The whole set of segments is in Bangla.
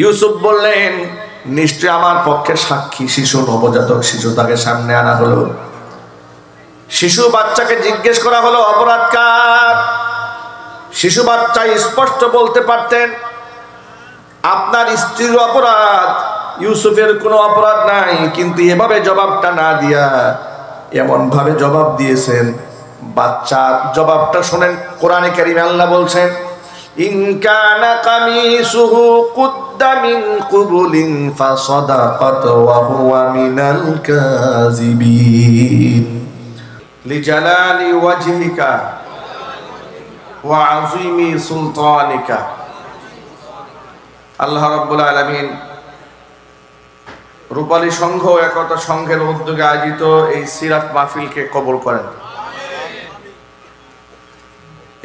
ইউসুফ বললেন, নিশ্চয় আমার পক্ষে সাক্ষী শিশু, নবজাতক শিশু তাকে সামনে আনা হলো। শিশু বাচ্চাকে জিজ্ঞেস করা হলো অপরাধ কার। শিশু বাচ্চা স্পষ্ট বলতে পারতেন, আপনার স্ত্রীর অপরাধ, ইউসুফের কোনো অপরাধ নাই। কিন্তু এভাবে জবাবটা না দিয়া এমন ভাবে জবাব দিয়েছেন, বাচ্চার জবাবটা শোনেন। কোরআনে কারীমে আল্লাহ বলছেন, ইন কানা কামিসুহু কুদ্দা মিন কুবুলিন ফাসাদাকাত ওয়া হুয়া মিনাল কাযিবিন লিজালালি ওয়াজহিকা ওয়া আযীমি সুলতানিকা। আল্লাহ রাব্বুল আলামিন রূপালী সংঘ একতা সংঘের উদ্যোগে আয়োজিত এই সিরাত মাহফিলকে কবুল করেন।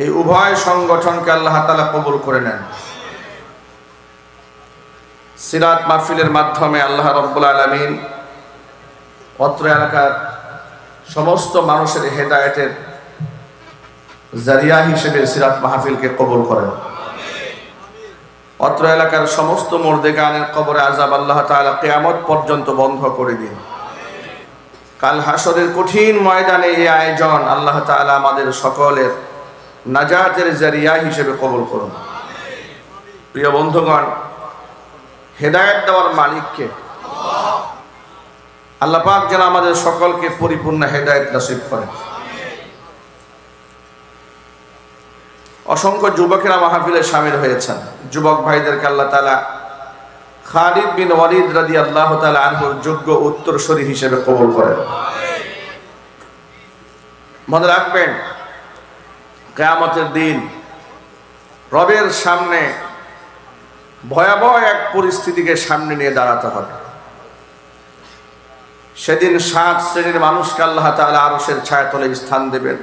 এই উভয় সংগঠনকে আল্লাহ তাআলা কবুল করে নেন। সিরাত মাহফিলের মাধ্যমে আল্লাহ রাব্বুল আলামিন অত্র এলাকার সমস্ত মানুষের হেদায়েতের জারিয়া হিসেবে সিরাত মাহফিলকে কবুল করেন। অত্র এলাকার সমস্ত মুর্দেগানের কবরে আযাব আল্লাহ তাআলা কিয়ামত পর্যন্ত বন্ধ করে দিন। কাল হাসরের কঠিন ময়দানে এই আয়োজন আল্লাহ তাআলা আমাদের সকলের নাজাতের জারিয়া হিসেবে কবুল করুন। প্রিয় বন্ধুগণ, হেদায়েত দেওয়ার মালিককে আল্লাহ পাক যেন আমাদের সকলকে পরিপূর্ণ হেদায়েত নসিব করেন। অসংখ্য যুবকেরা মাহফিলে শামিল হয়েছেন। যুবক ভাইদেরকে আল্লাহ তাআলা খালিদ বিন ওয়ালিদ রাদিয়াল্লাহু তাআলা আনহুর যোগ্য উত্তরসূরি হিসেবে কবুল করেন। মনে রাখবেন, কিয়ামতের দিন রবের সামনে ভয়াবহ এক পরিস্থিতিকে সামনে নিয়ে দাঁড়াতে হবে। সেদিন 7 শ্রেণীর মানুষকে আল্লাহ তাআলা আরশের ছায়াতলে স্থান দেবেন।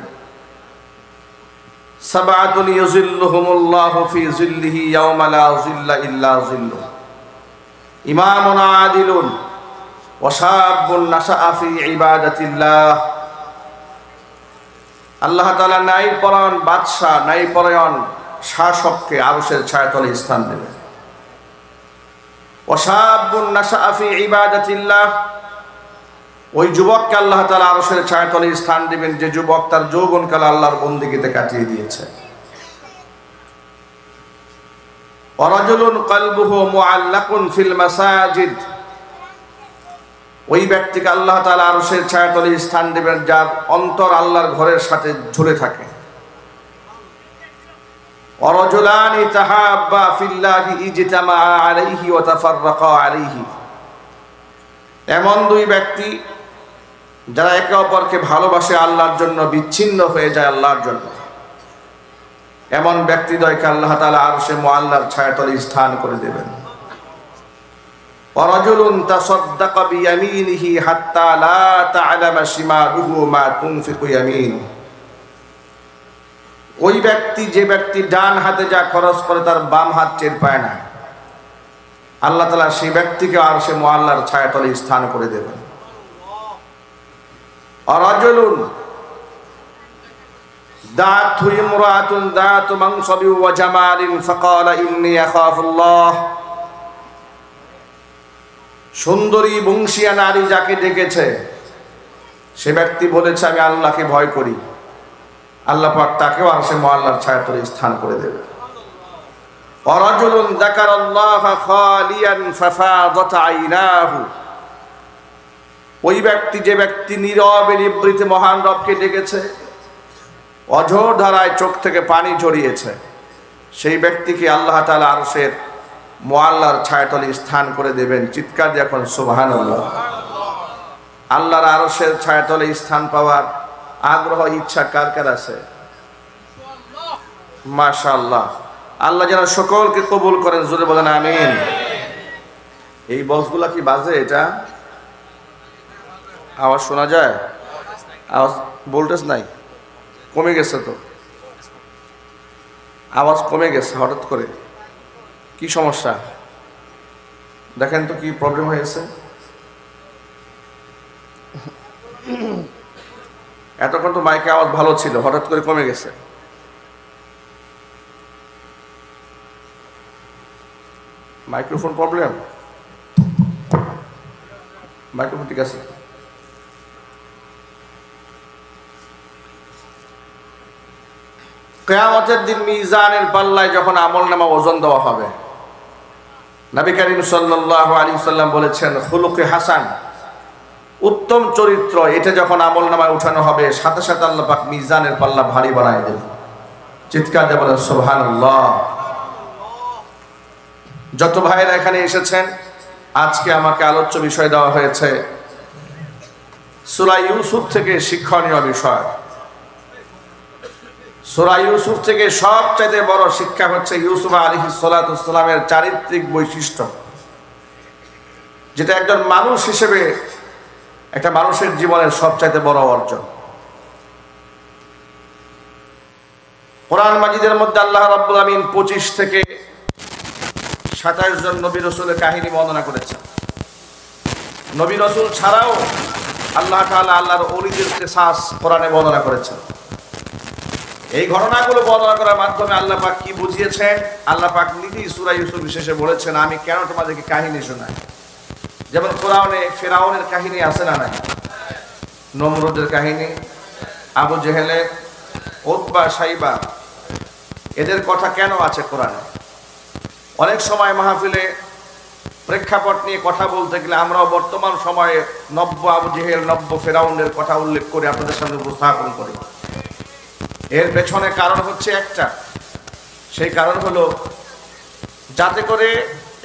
সাবাতুন ইউযিল্লুহুমুল্লাহু ফি যিল্লিহি ইয়াওমা লা যিল্লা ইল্লা যিল্লুহু, ইমামুন আদিলুন ওয়া শাবুন নাশাআ ফি ইবাদাতিল্লাহ। আল্লাহ তাআলা ন্যায়পরায়ণ বাদশা, ন্যায়পরায়ণ শাসককে আরশের ছায়াতলে স্থান দেবেন। ওয়া শাবুন নাশাআ ফি ইবাদাতিল্লাহ, ওই যুবককে আল্লাহ তাআলা আরশের ছায়াতলে স্থান দিবেন যে যুবক তার যৌবনকাল আল্লাহর বন্দেগীতে কাটিয়ে দিয়েছে। ওয়া রাজুলুন কলবুহু মুআল্লাকুন ফিল মাসাজিদ, ওই ব্যক্তিকে আল্লাহ তাআলা আরশের ছায়াতলে স্থান দিবেন যার অন্তর আল্লাহর ঘরের সাথে ঝুলে থাকে। ওয়া রাজুলানি তাহাব্বা ফিল্লাহি ইজতামা আলাইহি ওয়া তাফাররাকা আলাইহি, এমন দুই ব্যক্তি যারা একে অপরকে ভালোবাসে আল্লাহর জন্য, বিচ্ছিন্ন হয়ে যায় আল্লাহর জন্য। এমন ব্যক্তিদ্বয়কে আল্লাহ তাআলা আরশে মুআল্লার ছায়াতলে স্থান করে দেবেন। ওয়া রাজুলুন তাসাদদাকা বিয়ামিনিহি হাত্তা লা তা'লামা শিমালুহু মা তুনফিকু ইয়ামিনুহু, ওই ব্যক্তি যে ব্যক্তি ডান হাতে যা খরচ করে তার বাম হাত টের পায় না, আল্লাহ তাআলা সেই ব্যক্তিকে আরশে মুআল্লার ছায়াতলে স্থান করে দেবেন। রাজুলুন দাআতহু ইমরাআতুন দাআতু মানসাবি ওয়া জামালিন ফাকালা ইন্নী আখাফুল্লাহ, সুন্দরী বংশীয়া নারী যাকে ডেকেছে সে ব্যক্তি বলেছে আমি আল্লাহকে ভয় করি, আল্লাহ পাক তাকেও আরশে মুআল্লার ছায়াতলে স্থান করে দেবে। ওয়া রাজুলুন যাকারাল্লাহা খালিয়ান ফাফাদাত আইনাহু, ওই ব্যক্তি যে ব্যক্তি নীরবে নিভৃতে মহান রবকে ডেকেছে, অঝোর ধারায় চোখ থেকে পানি ঝরিয়েছে, সেই ব্যক্তিকে আল্লাহ তাআলা আরশের মুআল্লার ছায়াতলে স্থান করে দেবেন। চিৎকার দিয়ে এখন সুবহানাল্লাহ। আল্লাহর আরশের ছায়াতলে স্থান পাওয়ার আগ্রহ ইচ্ছা কার কার আছে? মাশাআল্লাহ। আল্লাহ যেন সকলকে কবুল করেন, জোরে বলেন আমিন। এই বক্সগুলা কি বাজে? এটা আওয়াজ শোনা যায়? আওয়াজ ভোল্টেজ নাই, কমে গেছে তো, আওয়াজ কমে গেছে হঠাৎ করে। কি সমস্যা দেখেন তো, কি প্রবলেম হয়েছে? এতক্ষণ তো মাইকে আওয়াজ ভালো ছিল, হঠাৎ করে কমে গেছে। মাইক্রোফোন প্রবলেম, মাইক্রোফোন ঠিক আছে? কিয়ামতের দিন মিজানের পাল্লায় যখন আমলনামা ওজন দেওয়া হবে, নবী করিম সাল্লাল্লাহু আলাইহি সাল্লাম বলেছেন খুলুকে হাসান, উত্তম চরিত্র, এটা যখন আমলনামায় উঠানো হবে সাথে সাথে আল্লাহ পাক মিজানের পাল্লা ভারী বানায় দেবেন। চিৎকার দিয়ে বলেন সুবহানাল্লাহ। যত ভাইরা এখানে এসেছেন, আজকে আমাকে আলোচ্য বিষয় দেওয়া হয়েছে সূরা ইউসুফ থেকে শিক্ষণীয় বিষয়। সূরা ইউসুফ থেকে সবচেয়ে বড় শিক্ষা হচ্ছে ইউসুফ আলাইহিস সালাতু ওয়াস সালামের চারিত্রিক বৈশিষ্ট্য, যেটা একজন মানুষ হিসেবে একটা মানুষের জীবনের সবচেয়ে বড় অর্জন। কোরআন মাজিদের মধ্যে আল্লাহ রাব্বুল আমিন 25 থেকে 27 জন নবী রাসূলের কাহিনী বর্ণনা করেছেন। নবী রাসূল ছাড়াও আল্লাহ তাআলা আল্লাহর ওলিদের কিসাস কোরআনে বর্ণনা করেছেন। এই ঘটনাগুলো বর্ণনা করার মাধ্যমে আল্লাহ পাক কি বুঝিয়েছেন, আল্লাহ পাক নিজেই সূরা ইউসুফ বিশেষে বলেছেন আমি কেন তোমাদেরকে কাহিনী শোনাই। যেমন কোরআনে ফিরাউনের কাহিনী আছে না নাই, নমরুদের কাহিনী, আবু জেহেলের, উতবা, সাইবা, এদের কথা কেন আছে কোরআনে? অনেক সময় মাহফিলে প্রেক্ষাপট নিয়ে কথা বলতে গেলে আমরাও বর্তমান সময়ে নব্য আবু জেহেল, নব্য ফেরাউনের কথা উল্লেখ করে আপনাদের সামনে উপস্থাপন করি। এর পেছনে কারণ হচ্ছে একটা, সেই কারণ হলো যাতে করে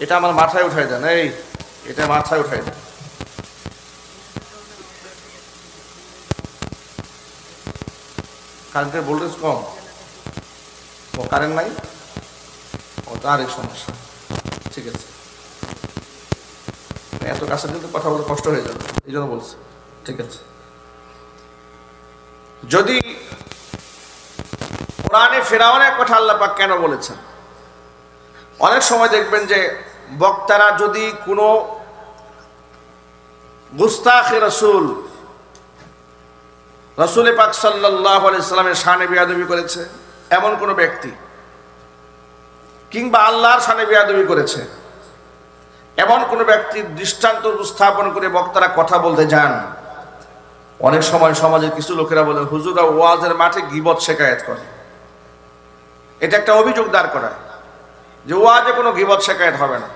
এটা আমার মাথায় উঠাই দেন, এই এটা মাথায় উঠাই দেন। কারেন্টের ভোল্টেজ কম, ও কারেন্ট নাই, ও তার এক সমস্যা। ঠিক আছে, এত কাছে কিন্তু কথা বলে কষ্ট হয়ে যাবে, এই জন্য বলছি। ঠিক আছে, যদি কোরআনে ফিরাউনের কথা আল্লাহ পাক কেন বলেছেন, অনেক সময় দেখবেন যে বক্তারা যদি কোনো গুস্তাখে রাসূল, রাসূল পাক সাল্লাল্লাহু আলাইহি সাল্লামের শানে বেয়াদবি করেছে এমন কোন ব্যক্তি, কিংবা আল্লাহর শানে বেয়াদবি করেছে এমন কোন ব্যক্তির দৃষ্টান্ত উপস্থাপন করে বক্তারা কথা বলতে যান, অনেক সময় সমাজের কিছু লোকেরা বলেন হুজুররা ওয়াজের মাঠে গীবত শেখায়েত করে। এটা একটা অভিযোগ দাঁড় করায় যে ওয়াজে কোনো গীবত শেখায়েত হবে না।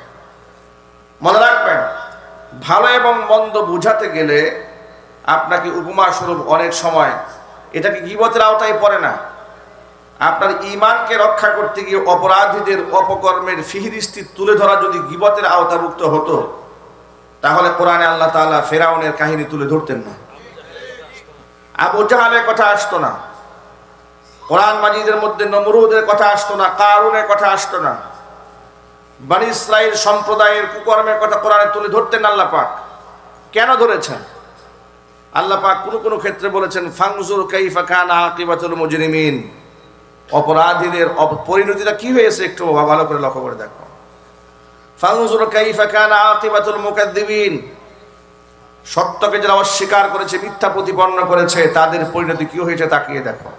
মনে রাখবেন, ভালো এবং মন্দ বুঝাতে গেলে আপনাকে উপমা স্বরূপ অনেক সময় এটাকে গীবতের আওতায় পড়ে না। আপনার ঈমানকে রক্ষা করতে গিয়ে অপরাধীদের অপকর্মের ফিহরিস্তি তুলে ধরা যদি গীবতের আওতাভুক্ত হতো, তাহলে কোরআনে আল্লাহ তাআলা ফিরাউনের কাহিনী তুলে ধরতেন না, আবু জাহালের কথা আসতো না, কোরআন মাজিদের মধ্যে নমরুদের কথা আসতো না, কারুনের কথা আসতো না, বনি ইসরাইল সম্প্রদায়ের কুকর্মের কথা কোরআনে তুলে ধরতেন আল্লাহ পাক। কেন ধরেছেন? আল্লাহ পাক কোন কোন ক্ষেত্রে বলেছেন ফানজুর কাইফা কানা আকিবাতুল মুজরিমিন, অপরাধীদের পরিণতিটা কি হয়েছে একটু ভালো করে লক্ষ্য করে দেখো। ফানজুর কাইফা কানা আকিবাতুল মুকাদ্দিবিন, সত্যকে যারা অস্বীকার করেছে, মিথ্যা প্রতিপন্ন করেছে, তাদের পরিণতি কি হয়েছে তাকিয়ে দেখো।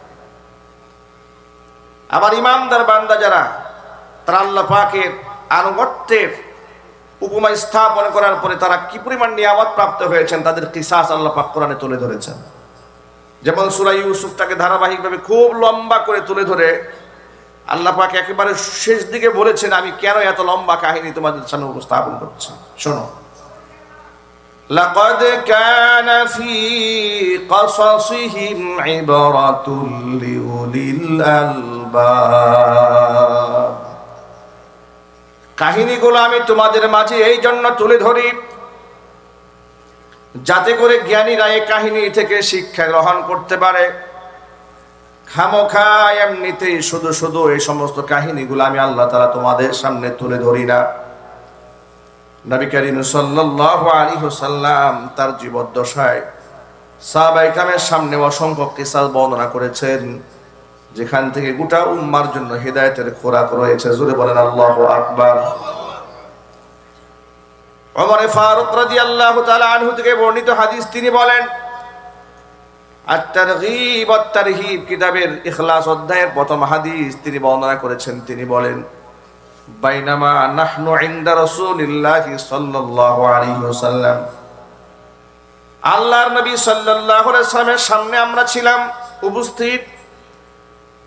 আবার ইমানদার বান্দা যারা, তারা আল্লাহ পাকের আনুগত্যের উপমা স্থাপন করার পরে তারা কি পরিমাণ নিয়ামত প্রাপ্ত হয়েছেন, তাদের কিসাস আল্লাহ পাক কোরআনে তুলে ধরেছেন। যেমন সূরা ইউসুফটাকে ধারাবাহিকভাবে খুব লম্বা করে তুলে ধরে আল্লাহ পাক একেবারে শেষ দিকে বলেছেন আমি কেন এত লম্বা কাহিনী তোমাদের সামনে উপস্থাপন করছি। শোনো, লাকাদ কানা ফি ক্বাসাসিহিম ইবরাতুল লিউলিল আলবাব, কাহিনীগুলো আমি তোমাদের মাঝে এই জন্য তুলে ধরি যাতে করে জ্ঞানীরা এই কাহিনী থেকে শিক্ষা গ্রহণ করতে পারে। খামোখা এমনিতেই শুধু শুধু এই সমস্ত কাহিনীগুলো আমি আল্লাহ তাআলা তোমাদের সামনে তুলে ধরি না। নবী করিম সাল্লাল্লাহু আলাইহি ওয়াসাল্লাম তার জীবদ্দশায় সাহাবায়ে কেরামের সামনে অসংখ্য কিসা বর্ণনা করেছেন, যেখান থেকে গোটা উম্মার জন্য হিদায়াতের খোরাক রয়েছে। জোরে বলেন আল্লাহু আকবার। ওমর ফারুক রাদিয়াল্লাহু তাআলা আনহু থেকে বর্ণিত হাদিস, তিনি বলেন আত-তারগীব ওয়াত-তারহীব কিতাবের ইখলাস অধ্যায়ের প্রথম হাদিস তিনি বর্ণনা করেছেন। তিনি বলেন বাইনামা নাহনু ইনদা রাসূলিল্লাহি সাল্লাল্লাহু আলাইহি ওয়াসাল্লাম, আল্লাহর নবী সাল্লাল্লাহু আলাইহি ওয়াসাল্লামের সামনে আমরা ছিলাম উপস্থিত।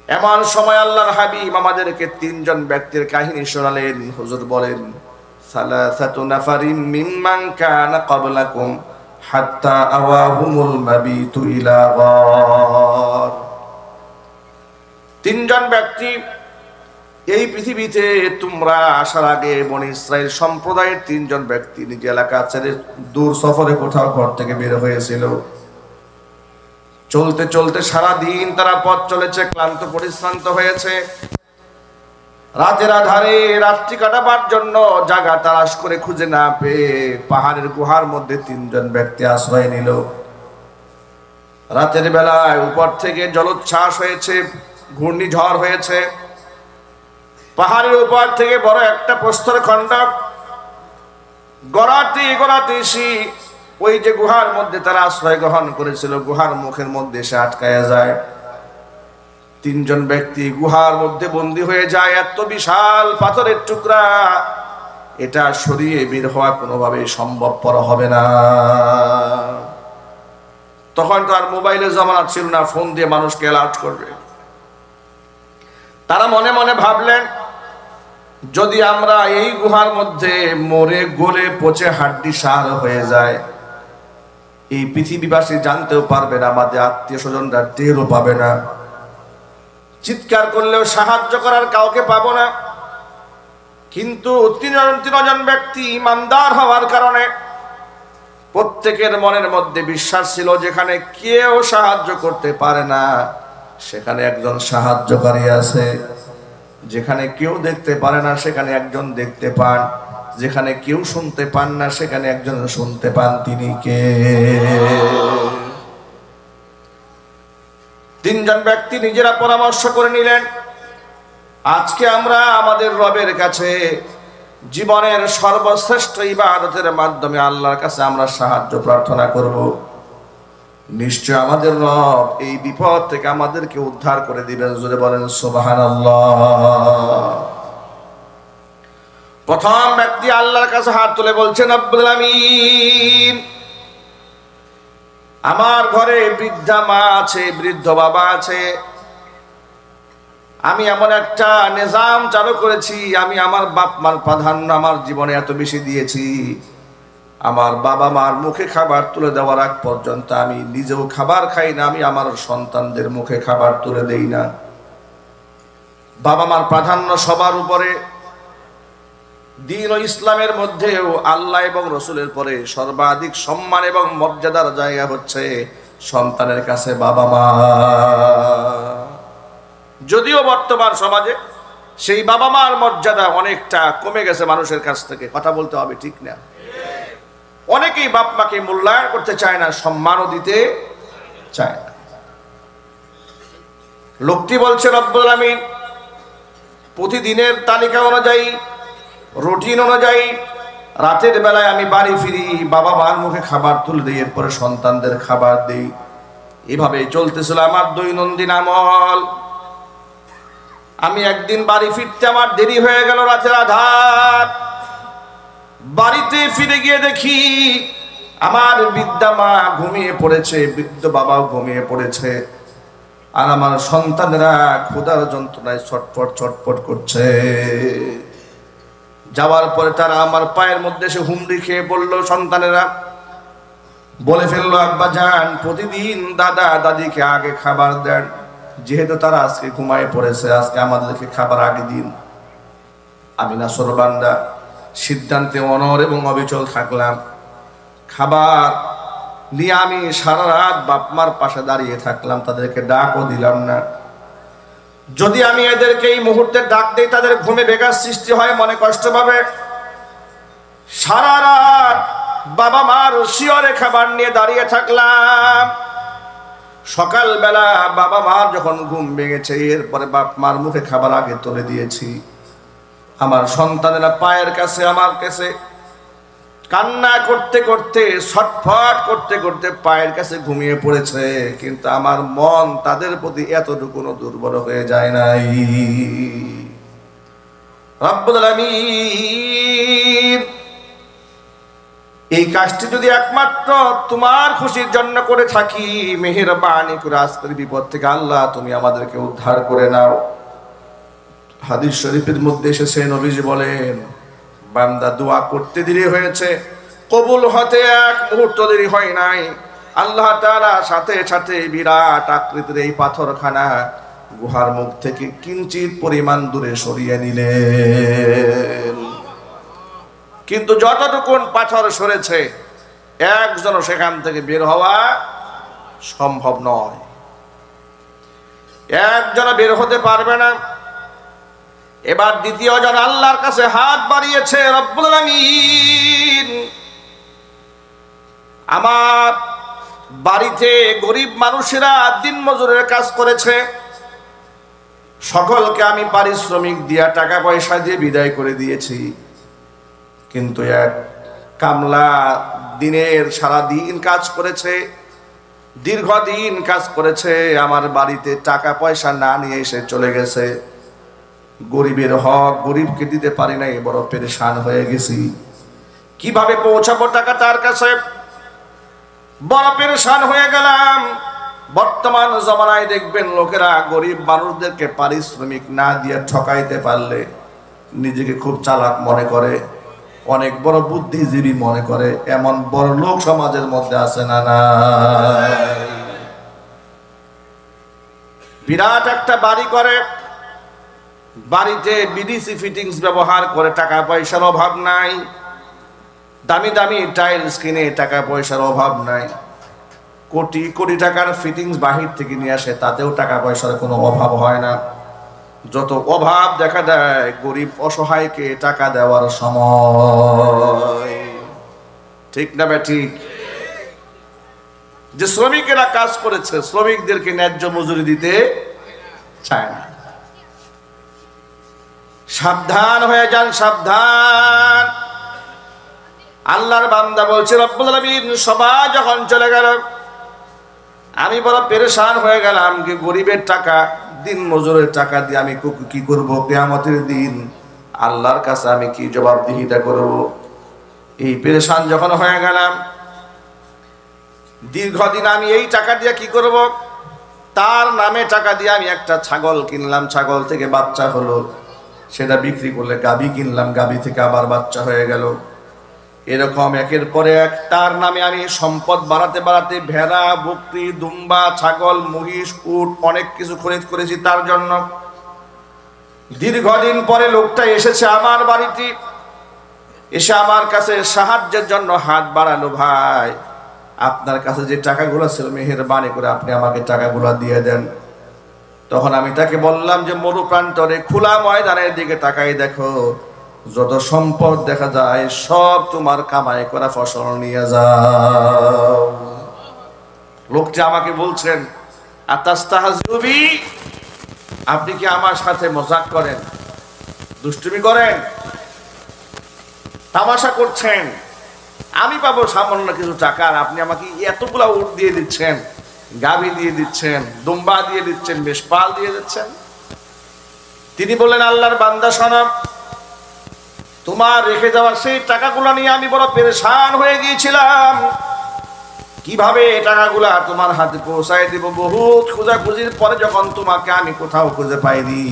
এমন সময় আল্লাহর হাবিব আমাদেরকে তিনজন ব্যক্তির কাহিনী শোনালেন। হুজুর বলেন, সালাসাতু নাফারিন মিম্মান কানা ক্বাবলাকুম হাত্তা আওয়াহুমুল মাবিতু ইলা গার। তিনজন ব্যক্তি এই পৃথিবীতে তোমরা আসার আগে বনি ইসরাইল সম্প্রদায়ের তিনজন ব্যক্তি নিজ এলাকা ছেড়ে দূর সফরে কোথাও ঘর থেকে বের হয়েছিল। চলতে চলতে সারা দিন তারা পথ চলেছে, ক্লান্ত পরিশ্রান্ত হয়েছে। রাতের আধারে রাত্রি কাটাবার জন্য জায়গা তালাশ করে খুঁজে না পেয়ে পাহাড়ের গুহার মধ্যে তিনজন ব্যক্তি আশ্রয় নিল। রাতের বেলায় উপর থেকে জলোচ্ছ্বাস হয়েছে, ঘূর্ণিঝড় হয়েছে। পাহাড়ের উপর থেকে বড় একটা প্রস্তর খণ্ড গড়াতে গড়াতে ওই যে গুহার মধ্যে তারা আশ্রয় গ্রহণ করেছিল, গুহার মুখের মধ্যে এসে আটকায়া যায়। তিনজন ব্যক্তি গুহার মধ্যে বন্দী হয়ে যায়। এত বিশাল পাথরের টুকরা, এটা সরিয়ে বের হওয়া কোনোভাবে সম্ভবপর হবে না। তখন তো আর মোবাইলের জামানা ছিল না, ফোন দিয়ে মানুষকে অ্যালার্ট করবে। তারা মনে মনে ভাবলেন, যদি আমরা এই গুহার মধ্যে মরে গলে পচে হাড্ডি সার হয়ে যায়, এই পৃথিবীবাসী জানতেও পারবে না, আমাদের আত্মীয় স্বজনরা টেরও পাবে না, চিৎকার করলেও সাহায্য করার কাউকে পাবো না। কিন্তু তিনজন ব্যক্তি ইমানদার হওয়ার কারণে প্রত্যেকের মনের মধ্যে বিশ্বাস ছিল, যেখানে কেউ সাহায্য করতে পারে না সেখানে একজন সাহায্যকারী আছে, যেখানে কেউ দেখতে পারে না সেখানে একজন দেখতে পান, যেখানে কেউ শুনতে পান না সেখানে একজন শুনতে পান। তিনি কে? তিনজন ব্যক্তি নিজেরা পরামর্শ করে নিলেন, আজকে আমরা আমাদের রবের কাছে জীবনের সর্বশ্রেষ্ঠ ইবাদতের মাধ্যমে আল্লাহর কাছে আমরা সাহায্য প্রার্থনা করব। নিশ্চয় আমাদের রব এই বিপদ থেকে আমাদেরকে উদ্ধার করে দিবেন। জোরে বলেন সুবহানাল্লাহ। প্রথম ব্যক্তি আল্লাহর কাছে হাত তুলে বলছেন, রব্বুল আমিন, আমার ঘরে বৃদ্ধা মা আছে, বৃদ্ধ বাবা আছে। আমি এমন একটা নিজাম চালু করেছি, আমি আমার বাপ মার প্রাধান্য আমার জীবনে এত বেশি দিয়েছি, আমার বাবা মার মুখে খাবার তুলে দেওয়ার আগ পর্যন্ত আমি নিজেও খাবার খাই না, আমি আমার সন্তানদের মুখে খাবার তুলে দেই না। বাবা মার প্রাধান্য সবার উপরে। দ্বীন ও ইসলামের মধ্যেও আল্লাহ এবং রসুলের পরে সর্বাধিক সম্মান এবং মর্যাদার জায়গা হচ্ছে সন্তানের কাছে বাবা মা। যদিও বর্তমান সমাজে সেই বাবা মার মর্যাদা অনেকটা কমে গেছে মানুষের কাছ থেকে, কথা বলতে হবে, ঠিক না? অনেকেই বাপ মাকে মূল্যায়ন করতে চায় না, সম্মানও দিতে চায় না। লোকটি বলছে, রব্বুল আমিন, প্রতিদিনের তালিকা অনুযায়ী, রুটিন অনুযায়ী রাতের বেলায় আমি বাড়ি ফিরি, বাবা মার মুখে খাবার তুলে দিই, এরপরে সন্তানদের খাবার দিই। এভাবে চলতেছিল আমার দৈনন্দিন আমল। আমি একদিন বাড়ি ফিরতে আমার দেরি হয়ে গেল, রাতের আধার। বাড়িতে ফিরে গিয়ে দেখি আমার বৃদ্ধা মা ঘুমিয়ে পড়েছে, বৃদ্ধ বাবাও ঘুমিয়ে পড়েছে, আর আমার সন্তানেরা ক্ষুধার যন্ত্রণায় ছটফট ছটফট করছে। যাওয়ার পরে তারা আমার পায়ের মধ্যে এসে হুমড়ি খেয়ে পড়লো। সন্তানেরা বলে ফেললো, আব্বা জান, প্রতিদিন দাদা দাদিকে আগে খাবার দেন, যেহেতু তারা আজকে ঘুমায় পড়েছে, আজকে আমাদেরকে খাবার আগে দিন। আমি নাছোড়বান্দা সিদ্ধান্তে অনড় এবং অবিচল থাকলাম। খাবার নিয়ে আমি সারা রাত বাপমার পাশে দাঁড়িয়ে থাকলাম, তাদেরকে ডাকও দিলাম না। যদি আমি এদেরকে এই মুহূর্তে ডাক দেই, তাদের ঘুমে বেঘাত সৃষ্টি হয়, মনে কষ্ট পাবে। সারা রাত বাবা মার শিয়রে খাবার নিয়ে দাঁড়িয়ে থাকলাম। সকালবেলা বাবা মার যখন ঘুম ভেঙেছে, এরপরে বাপ মার মুখে খাবার আগে তুলে দিয়েছি। আমার সন্তানেরা পায়ের কাছে আমার কাছে কান্না করতে করতে, ছটফট করতে করতে পায়ের কাছে ঘুমিয়ে পড়েছে, কিন্তু আমার মন তাদের প্রতি এতটুকুনো দুর্বল হয়ে যায় নাই। রব্বুল আলামিন এই কাজটি যদি একমাত্র তোমার খুশির জন্য করে থাকি, মেহেরবানি করে আজকের বিপদ থেকে আল্লাহ তুমি আমাদেরকে উদ্ধার করে নাও। হাদিস শরীফের মধ্যে এসেছে, নবীজি বলেন, বান্দা দোয়া করতে দেরি হয়েছে, কবুল হতে এক মুহূর্ত দেরি হয় নাই। আল্লাহ তাআলা সাথে সাথে বিরাট আকৃতির এই পাথরখানা গুহার মুখ থেকে কিঞ্চিত পরিমাণ দূরে সরিয়ে নিলেন। কিন্তু যতটুকুন পাথর সরেছে একজন সেখান থেকে বের হওয়া সম্ভব নয়, একজন বের হতে পারবে না। এবার দ্বিতীয় জন আল্লাহর কাছে হাত বাড়িয়েছে, রব্বুল আলামিন আমার বাড়িতে গরিব মানুষেরা দিন মজুরের কাজ করেছে, সকলকে আমি পারিশ্রমিক দিয়া টাকা পয়সা দিয়ে বিদায় করে দিয়েছি, কিন্তু এক কামলা দিনের সারা দিন কাজ করেছে, দীর্ঘদিন কাজ করেছে, আমার বাড়িতে টাকা পয়সা না নিয়ে এসে চলে গেছে। গরিবের হক গরিবকে দিতে পারি নাই, বড় পেরেশান হয়ে গেছি, কিভাবে পৌঁছাবো টাকা তার কাছে, বড় পেরেশান হয়ে গেলাম। বর্তমান জমানায় দেখবেন লোকেরা গরিব মানুষদেরকে পারিশ্রমিক না দিয়ে ঠকাইতে পারলে নিজেকে খুব চালাক মনে করে, অনেক বড় বুদ্ধিজীবী মনে করে। এমন বড় লোক সমাজের মধ্যে আছে না? না, বিরাট একটা বাড়ি করে, বাড়িতে বিদেশি ফিটিংস ব্যবহার করে, টাকা পয়সার অভাব নাই, দামি দামি টাইলস কিনে টাকা পয়সার অভাব নাই, কোটি কোটি টাকার ফিটিংস বাহির থেকে নিয়ে আসে, তাতেও টাকা পয়সার কোনো অভাব হয় না। যত অভাব দেখা দেয় গরিব অসহায়কে টাকা দেওয়ার সময়, ঠিক না ঠিক? যে শ্রমিকেরা কাজ করেছে শ্রমিকদেরকে ন্যায্য মজুরি দিতে চায় না। সাবধান হয়ে যান, সাবধান। আল্লাহর বান্দা বলছে, রব্বুল আলামিন সবাই যখন চলে গেল আমি বড় পেরেশান হয়ে গেলাম, যে গরিবের টাকা দিন মজুরের টাকা দিয়ে আমি কি করব? কিয়ামতের দিন আল্লাহর কাছে আমি কি জবাবদিহিতা করব? এই পেরেশান যখন হয়ে গেলাম, দীর্ঘদিন আমি এই টাকা দিয়ে কি করব? তার নামে টাকা দিয়ে আমি একটা ছাগল কিনলাম, ছাগল থেকে বাচ্চা হলো, সেটা বিক্রি করলে গাভী কিনলাম, গাভী থেকে আবার বাচ্চা হয়ে গেল। এরকম একের পরে এক তার নামে আমি সম্পদ বাড়াতে বাড়াতে ভেড়া, বকরি, দুম্বা, ছাগল, মহিষ, উট অনেক কিছু খরিদ করেছি তার জন্য। দীর্ঘদিন পরে লোকটা এসেছে আমার বাড়িতে, এসে আমার কাছে সাহায্যের জন্য হাত বাড়ালো, ভাই আপনার কাছে যে টাকাগুলো ছিল মেহেরবানি করে আপনি আমাকে টাকাগুলো দিয়ে দেন। তখন আমি তাকে বললাম যে মরু প্রান্তরে খোলা ময়দানের দিকে তাকাই দেখো, যত সম্পদ দেখা যায় সব তোমার কামাই করা ফসল নিয়ে যাও। লোকটি আমাকে বলছেন, আতাস্তাহজিবি, আপনি কি আমার সাথে মজাক করেন, দুষ্টুমি করেন, তামাশা করছেন? আমি পাবো সামান্য কিছু টাকা আর আপনি আমাকে এতগুলা উট দিয়ে দিচ্ছেন, গাভী দিয়ে দিচ্ছেন, দুম্বা দিয়ে দিচ্ছেন, মেষপাল দিয়ে দিচ্ছেন। তিনি বললেন, আল্লাহর বান্দা শোনো, তোমার রেখে যাওয়ার সেই টাকাগুলো নিয়ে আমি বড় পেরেশান হয়ে গিয়েছিলাম, কিভাবে টাকাগুলা তোমার হাতে পৌঁছায় দিব। বহুত খোঁজাখুঁজির পরে যখন তোমাকে আমি কোথাও খুঁজে পাইনি,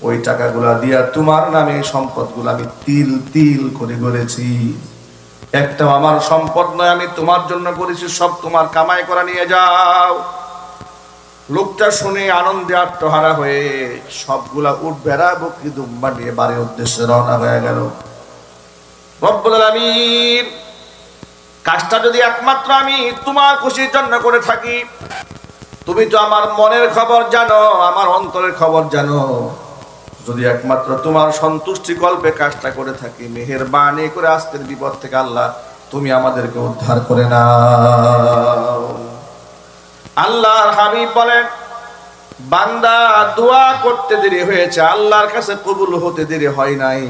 ওই টাকাগুলা দিয়া তোমার নামে সম্পদগুলো আমি তিল তিল করে গড়েছি। একটাও আমার সম্পদ নয়, আমি তোমার জন্য করেছি, সব তোমার কামাই করা নিয়ে যাও। লোকটা শুনে আনন্দে আত্মহারা হয়ে সবগুলা উট, ভেড়া, বকরি, দুম্বা নিয়ে বাড়ির উদ্দেশ্যে রওনা হয়ে গেল। রব্বুল আলামিন কাজটা যদি একমাত্র আমি তোমার খুশির জন্য করে থাকি, তুমি তো আমার মনের খবর জানো, আমার অন্তরের খবর জানো, যদি একমাত্র তোমার সন্তুষ্টি কল্পে কাজটা করে থাকি, মেহেরবানি করে আজকের বিপদ থেকে আল্লাহ তুমি আমাদেরকে উদ্ধার করে নাও। আল্লাহর হাবিব বলেন, বান্দা দোয়া করতে দেরি হয়েছে, আল্লাহর কাছে কবুল হতে দেরি হয় নাই।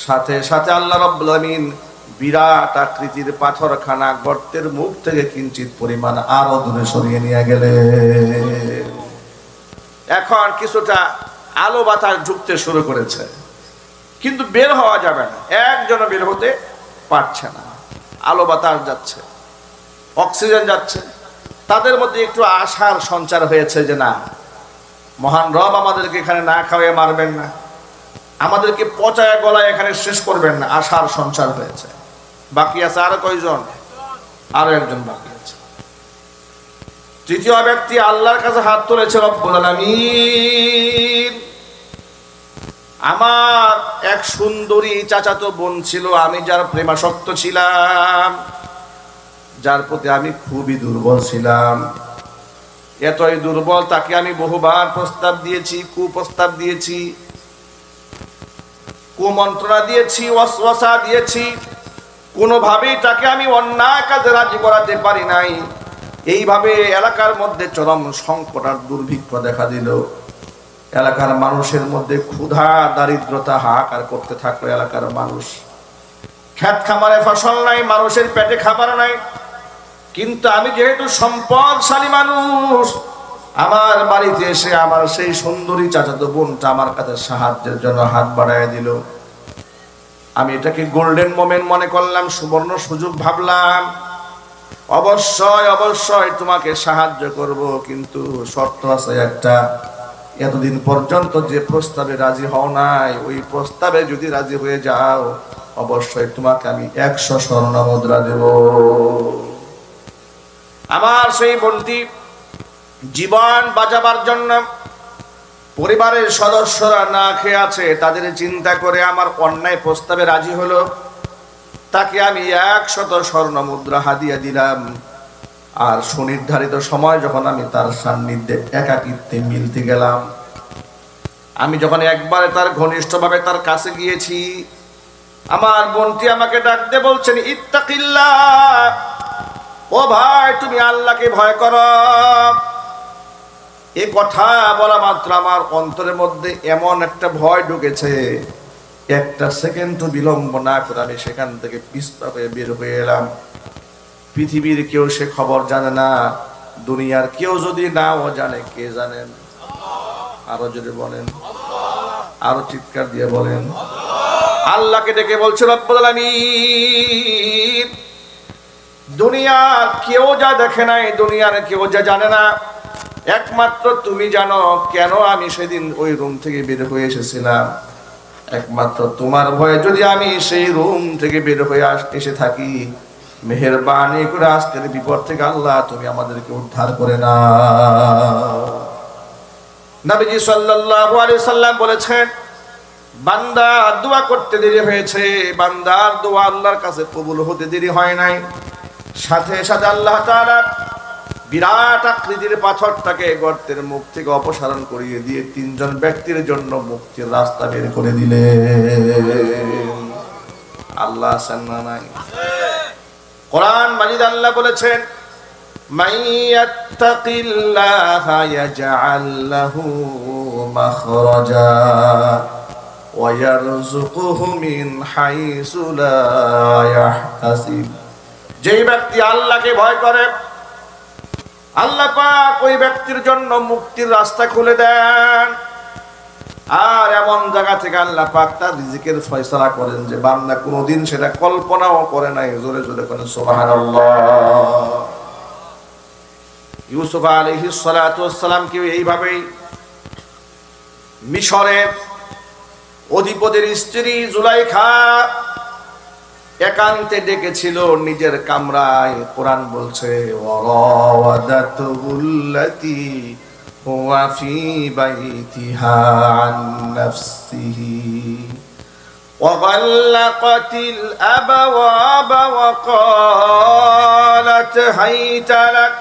সাথে সাথে আল্লাহ রাব্বুল আলামিন বিরাট আকৃতির পাথরখানা গর্তের মুখ থেকে কিঞ্চিত পরিমাণ আরো দূরে সরিয়ে নিয়ে গেলেন। এখন কিছুটা আলো বাতাস ঢুকতে শুরু করেছে। কিন্তু বের হওয়া যাবে না, একজনও বের হতে পারছে না। আলো বাতাস যাচ্ছে, অক্সিজেন যাচ্ছে, তাদের মধ্যে একটু আশার সঞ্চার হয়েছে যে না, মহান রব আমাদেরকে এখানে না খাওয়ায় মারবেন না, আমাদেরকে পচায় গলায় এখানে শেষ করবেন না, আশার সঞ্চার হয়েছে। বাকি আছে আরো কয়জন? আরো একজন বাকি আছে। তৃতীয় ব্যক্তি আল্লাহর কাছে হাত তুলেছে, রব্বুল আলামিন, আমার এক সুন্দরী চাচাতো বোন ছিল, আমি যার প্রেমাসক্ত ছিলাম, যার প্রতি আমি খুবই দুর্বল ছিলাম, এতই দুর্বল তাকে আমি বহুবার প্রস্তাব দিয়েছি, কুপ্রস্তাব দিয়েছি, কুমন্ত্রণা দিয়েছি, ওয়াসওয়াসা দিয়েছি, কোনোভাবেই তাকে আমি অন্যায় কাজে রাজি করাতে পারি নাই। এইভাবে এলাকার মধ্যে চরম সংকট আর দুর্ভিক্ষ দেখা দিল। এলাকার মানুষের মধ্যে ক্ষুধা দারিদ্রতা হাহাকার করতে থাকলো। এলাকার মানুষ, ক্ষেত খামারে ফসল নাই, মানুষের পেটে খাবার নাই। কিন্তু আমি যেহেতু সম্পদশালী মানুষ, আমার বাড়িতে এসে আমার সেই সুন্দরী চাচাতো বোনটা আমার কাছে সাহায্যের জন্য হাত বাড়ায় দিল। আমি এটাকে গোল্ডেন মোমেন্ট মনে করলাম, সুবর্ণ সুযোগ ভাবলাম। অবশ্যই অবশ্যই তোমাকে সাহায্য করব, কিন্তু শর্ত আছে একটা, এতদিন পর্যন্ত যে প্রস্তাবে রাজি হও নাই, ওই প্রস্তাবে যদি রাজি হয়ে যাও, অবশ্যই তোমাকে আমি 100 স্বর্ণ মুদ্রা দেব। আমার সেই বোনটি জীবন বাঁচাবার জন্য, পরিবারের সদস্যরা না খেয়ে আছে, তাদের চিন্তা করে আমার অন্যায় প্রস্তাবে রাজি হলো। তাকে আমি 100 স্বর্ণ মুদ্রা হাদিয়া দিলাম। আর সুনির্ধারিত সময় যখন আমি তার সান্নিধ্যে একাকিত্বে মিলতে গেলাম, আমি যখন একবারে তার ঘনিষ্ঠভাবে তার কাছে গিয়েছি, আমার বোনটি আমাকে ডাক দিয়ে বলছেন, ইত্তাকিল্লাহ, ও ভাই তুমি আল্লাহকে ভয় করো। এই কথা বলা মাত্র আমার অন্তরের মধ্যে এমন একটা ভয় ঢুকেছে, একটা সেকেন্ড বিলম্ব না করে আমি সেখান থেকে পিছপা হয়ে বের হয়ে এলাম। পৃথিবীর কেউ সে খবর জানে না, দুনিয়ার কেউ যদি নাও জানে, কে জানেন? আরো যদি বলেন, আরো চিৎকার দিয়ে বলেন। আল্লাহকে ডেকে বলছে, রব্বুল আলামিন, দুনিয়ার কেউ যা দেখে নাই, দুনিয়ার কেউ যা জানে না, একমাত্র তুমি জানো কেন আমি সেদিন ওই রুম থেকে বের হয়ে এসেছিলাম। একমাত্র তোমার ভয়ে যদি আমি সেই রুম থেকে বের হয়ে এসে থাকি, মেহেরবানি করে আজকের বিপদ থেকে আল্লাহ তুমি আমাদেরকে উদ্ধার করে না। নবীজি সাল্লাল্লাহু আলাইহি সাল্লাম বলেছেন, বান্দা দোয়া করতে দেরি হয়েছে, বান্দার দোয়া আল্লাহর কাছে কবুল হতে দেরি হয় নাই। সাথে সাথে আল্লাহ তাআলা বিরাট আকৃতির পাথরটাকে গর্তের মুখ থেকে অপসারণ করিয়ে দিয়ে 3 জন ব্যক্তির জন্য মুক্তির রাস্তা বের করে দিলেন। আল্লাহ আছেন না নাই? কোরআন মাজিদ আল্লাহ বলেছেন, মাইয়াত্তাকিল্লাহা ইয়াজআল লাহু মাখরাজা ওয়া ইয়ারযুকুহু মিন হাইসু লা ইয়াহতাসিব। যেই ব্যক্তি আল্লাহকে ভয় করে, আল্লাহ পাক ওই ব্যক্তির জন্য মুক্তির রাস্তা খুলে দেন। আর এমন জায়গা থেকে আল্লাহ পাক তার রিজিকের ফয়সালা করেন যে বান্দা কোনোদিন সেটা কল্পনাও করে নাই। জোরে জোরে করেন সুবহানাল্লাহ। ইউসুফ আলাইহিস সালাতু ওয়াস সালামকে এইভাবেই মিশরের অধিপতির স্ত্রী জুলাইখা একান্তে ডেকেছিল নিজের কামরায়। কোরআন বলছে, ওয়ারাওয়াদাতুল্লাতী হুয়া ফি বাইতিহা আন নাফসিহি ওয়া গাল্লাকাতিল আবওয়াবা ওয়া ক্বালাত হাইতা লাক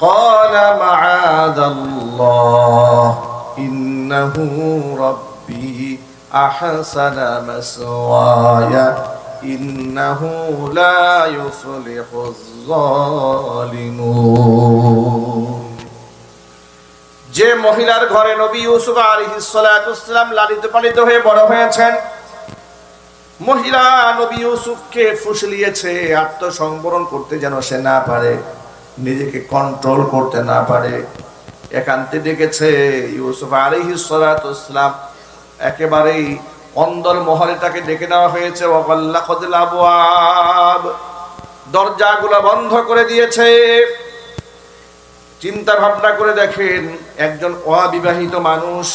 ক্বালা মাআযাল্লাহ ইন্নাহু রাব্বী আহসানা মাসওয়ায়া ইন্নাহু লা ইউফলিহুজ যালিমুন। যে মহিলার ঘরে নবী ইউসুফ আলাইহিস সালাতু ওয়াস সালাম লালিত পালিত হয়ে বড় হয়েছেন, মহিলা নবী ইউসুফকে ফুসলিয়েছে আত্মসংবরণ করতে যেন সে না পারে, নিজেকে কন্ট্রোল করতে না পারে, একান্তে ডেকেছে। ইউসুফ আলাইহিস সালাতু ওয়াস সালাম একেবারেই অন্দর মহলে তাকে ডেকে নেওয়া হয়েছে, ওয়াগাল্লাকাতিল আবওয়াব, দরজাগুলো বন্ধ করে দিয়েছে। চিন্তা ভাবনা করে দেখেন, একজন অবিবাহিত মানুষ,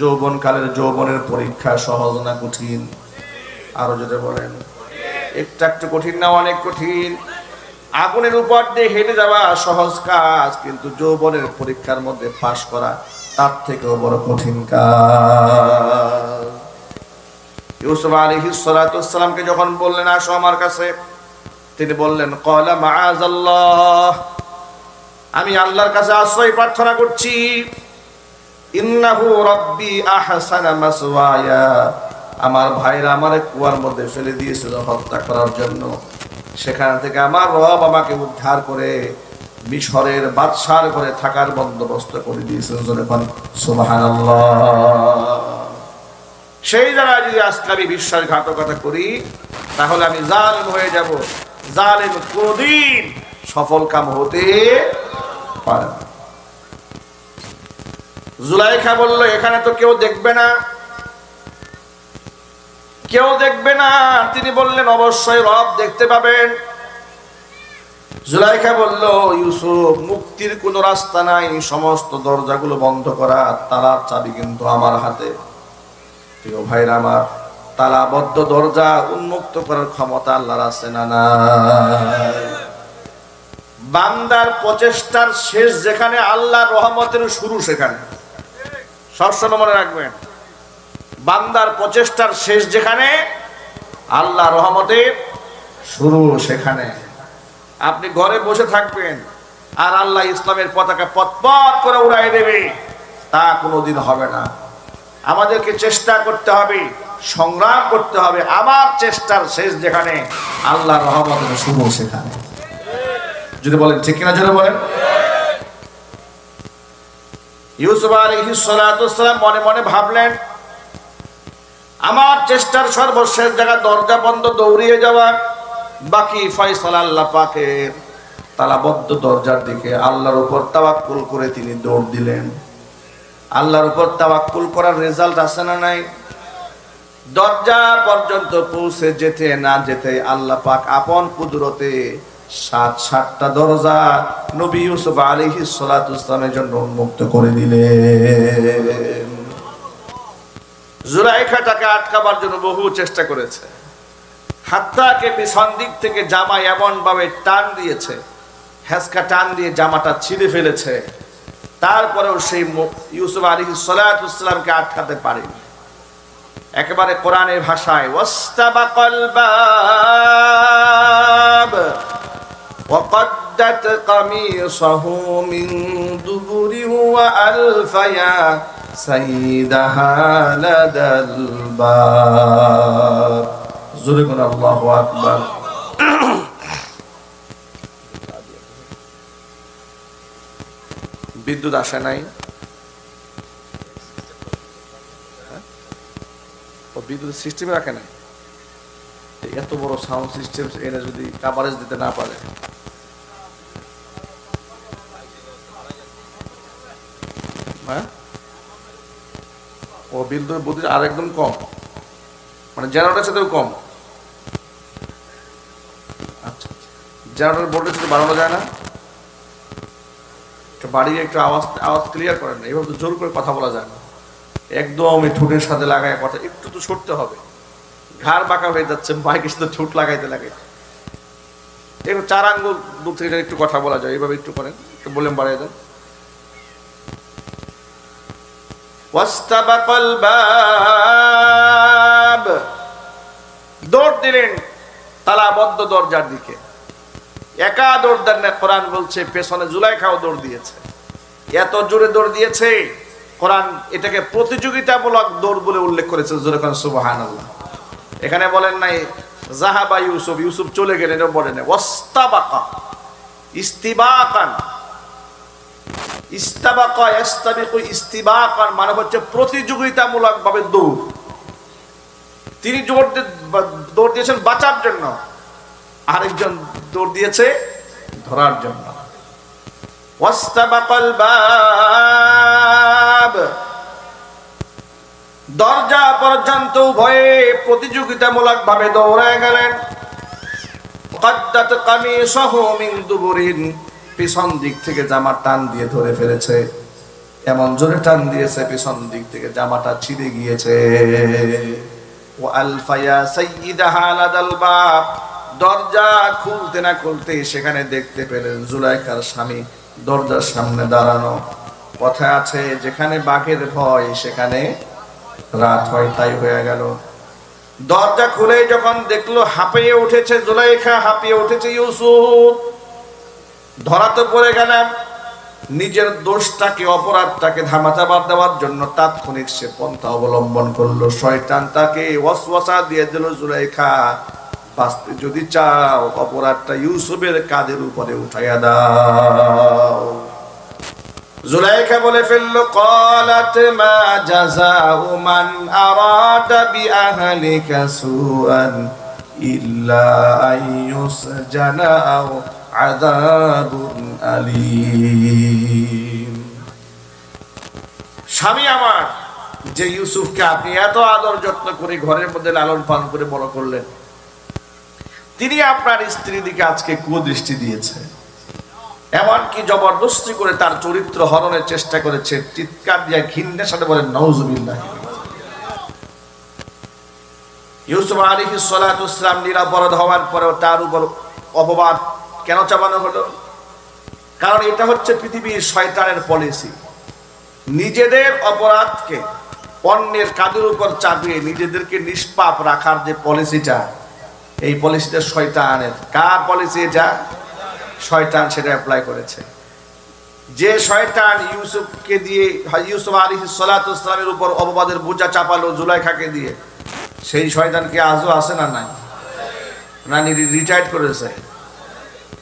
যৌবনকালের যৌবনের পরীক্ষা সহজ না কঠিন? আরো যদি বলেন, একটু একটু কঠিন না অনেক কঠিন? আগুনের উপর দিয়ে হেঁটে যাওয়া সহজ কাজ, কিন্তু যৌবনের পরীক্ষার মধ্যে পাশ করা তার থেকেও বড় কঠিন কাজ। ইউসুফ আলাইহিস সালাতু ওয়াস সালামকে যখন বললেন আসো আমার কাছে, তিনি বললেন ক্বালা মাআযাল্লাহ, আমি আল্লাহর কাছে আশ্রয় প্রার্থনা করছি। ইন্নাহু রাব্বি আহসানা মাসওয়ায়া, আমার ভাইরা আমারে কুয়ার মধ্যে ফেলে দিয়েছিল হত্যা করার জন্য, সেখান থেকে আমার রব আমাকে উদ্ধার করে মিশরের বাদশার ঘরে থাকার বন্দোবস্ত করে দিয়েছেন। যখন সুবহানাল্লাহ। সেই জায়গায় যদি আজকে আমি বিশ্বাসঘাতকতা করি, তাহলে আমি জালিম হয়ে যাব। জালিম কোনদিন সফল কাম হতে পারে না। জুলাইখা বলল এখানে তো কেউ দেখবে না, কেউ দেখবে না। তিনি বললেন অবশ্যই রব দেখতে পাবেন। জুলাইখা বলল ইউসুফ, মুক্তির কোনো রাস্তা নাই, সমস্ত দরজাগুলো বন্ধ করা, তালার চাবি কিন্তু আমার হাতে। প্রিয় ভাইরা আমার, তালাবদ্ধ দরজা উন্মুক্ত করার ক্ষমতা আল্লাহর আছে না নাই? বান্দার প্রচেষ্টার শেষ যেখানে, আল্লাহর রহমতের শুরু সেখানে। সবসময় মনে রাখবেন, বান্দার প্রচেষ্টার শেষ যেখানে, আল্লাহ রহমতের শুরু সেখানে। আপনি ঘরে বসে থাকবেন আর আল্লাহ ইসলামের পতাকা পথ করে উড়াই দেবে, তা কোনোদিন হবে না। আমাদেরকে চেষ্টা করতে হবে, সংগ্রাম করতে হবে। আমার চেষ্টার শেষ যেখানে, আল্লাহর রহমতের শুরু সেখানে। যদি বলেন ঠিক কিনা, যদি বলেন। ইউসুফ আলাইহিস সালাতু ওয়াস সালাম মনে মনে ভাবলেন, আমার চেষ্টার সর্বশেষ জায়গা দরজা বন্ধ, দৌড়িয়ে যাওয়া, বাকি ফয়সালা আল্লাহ পাকের। তালাবদ্ধ দরজার দিকে আল্লাহর উপর তাওয়াক্কুল করে তিনি দৌড় দিলেন। আল্লাহর উপর তাওয়াক্কুল করার রেজাল্ট আছে না নাই? দরজা পর্যন্ত পৌঁছে যেতে না যেতে আল্লাহ পাক আপন কুদরতে সাতটা দরজা নবী ইউসুফ আলাইহিস সালাতু ওয়াস সালামের জন্য উন্মুক্ত করে দিলেন। জুলাইখাটাকে আটকাবার জন্য বহু চেষ্টা করেছে। হাত্তাকে পিছন দিক থেকে জামা এমন ভাবে টান দিয়েছে, হেসকা টান দিয়ে জামাটা ছিঁড়ে ফেলেছে। তারপরেও সেই ইউসুফ আলাইহিস সালাতু ওয়াস সালামকে আটকাতে পারেনি। একেবারে কোরআনের ভাষায় ওয়াস্তাবাকাল বাব وقدت قميصه من دبر وألف يا سيدها لدى الباب زرقنا الله أكبر বিদ্যুৎ আসে নাই, ও বিদ্যুৎ সিস্টেম রাখে নাই। এত বড় সাউন্ড সিস্টেম এনে যদি কাভারেজ দিতে না পারে, হ্যাঁ, ও বিদ্যুৎ বুদ্ধি আর একদম কম, মানে জেনারেটরের সাথেও কম। আচ্ছা, জেনারেটর ভোল্টেজ সাথে বাড়ানো যায় না? একটু বাড়িয়ে একটু আওয়াজ ক্লিয়ার করেন না, এভাবে তো জোর করে কথা বলা যায় না। একদম এই ঠোঁটের সাথে লাগায় কথা, একটু তো সরতে হবে। ঘাড় বাঁকা হয়ে যাচ্ছে, মাইকের সাথে ঠোঁট লাগাইতে লাগে। একটু 4 আঙ্গুল দূর থেকে একটু কথা বলা যায়, এইভাবে একটু করেন, একটু বলেন বাড়িয়ে দেন। ওয়াস্তাবাকাল বাব, দৌড় দিলেন তালাবদ্ধ দরজার দিকে। একা দৌড় দেন না, কোরআন বলছে পেছনে জুলাইখাও দৌড় দিয়েছে। এত জোরে দৌড় দিয়েছে, কোরআন এটাকে প্রতিযোগিতামূলক দৌড় বলে উল্লেখ করেছে। সুবহানাল্লাহ। এখানে বলেন নাই জাহাবা ইউসুফ, ইউসুফ চলে গেলেন, এটা বলেন না। ওয়াস্তাবাকা, ইস্তিবাকান, ইস্তাবাকা ইস্তাবিকু ইস্তিবাকান মানে হচ্ছে প্রতিযোগিতামূলক ভাবে দৌড়। তিনি দৌড় দিয়েছেন বাঁচার জন্য, আরেকজন দৌড় দিয়েছে ধরার জন্য। ওয়াস্তাবাকাল বাব, দরজা পর্যন্ত ভয়ে প্রতিযোগিতামূলক ভাবে দৌড়ায় গেলেন। কাদ্দাত কামিসাহু মিন দুবুরিন, পিছন দিক থেকে জামা টান দিয়ে ধরে ফেলেছে, এমন জোরে টান দিয়েছে পিছন দিক থেকে জামাটা ছিঁড়ে গিয়েছে। ওয়া আলফায়া সাইয়্যিদাহা লাদাল বাব, দরজা খুলতে না খুলতে সেখানে দেখতে পেলেন জুলাইখার স্বামী দরজার সামনে দাঁড়ানো। কথায় আছে যেখানে বাঘের ভয় সেখানে রাত হয়, তাই হয়ে গেল। দরজা খুলে যখন দেখলো হাঁপিয়ে উঠেছে জুলাইখা, হাঁপিয়ে উঠেছে ইউসুফ, ধরাতে পড়ে গেলাম। নিজের দোষটাকে অপরাধটাকে ধামাচাপা দেওয়ার জন্য তাৎক্ষণিক সে পন্থা অবলম্বন করলো। শয়তান তাকে ওয়াসওয়াসা দিয়ে দিল, জুলাইখা বাঁচতে যদি চাও অপরাধটা ইউসুফের কাঁধের উপরে উঠাইয়া দাও। জুলাইখা বলে ফেললো, ক্বালাত মা জাযাউ মান আরাদা বিআহলিকা সুআন ইল্লা আইয়ুসজানা আও আযাবুন আলীম। স্বামী আমার, যে ইউসুফকে আপনি এত আদর যত্ন করে ঘরের মধ্যে লালন পালন করে বড় করলেন, তিনি আপনার স্ত্রীর দিকে আজকে কুদৃষ্টি দিয়েছে, এমনকি জবরদস্তি করে তার চরিত্র হরণের চেষ্টা করেছে। চিৎকার দিয়ে ঘৃণার সাথে বলেন নাউজুবিল্লাহ। ইউসুফ আলাইহিস সালাতু ওয়াস সালাম নিরাপরাধ হওয়ার পরেও তার উপর অপবাদ কেন চাপানো হলো? কারণ এটা হচ্ছে পৃথিবীর শয়তানের পলিসি। নিজেদের অপরাধকে অন্যের কাঁধের উপর চাপিয়ে নিজেদেরকে নিষ্পাপ রাখার যে পলিসিটা, এই পলিসিটা শয়তানের। কার পলিসি এটা? শয়তান সেটা অ্যাপ্লাই করেছে। যে শয়তান ইউসুফকে দিয়ে, ইউসুফ আলাইহিস সালাতু ওয়াস সালামের উপর অপবাদের বোঝা চাপালো জুলাইখাকে দিয়ে, সেই শয়তানকে আজও আছে না নাই? না রিটায়ার্ড করেছে?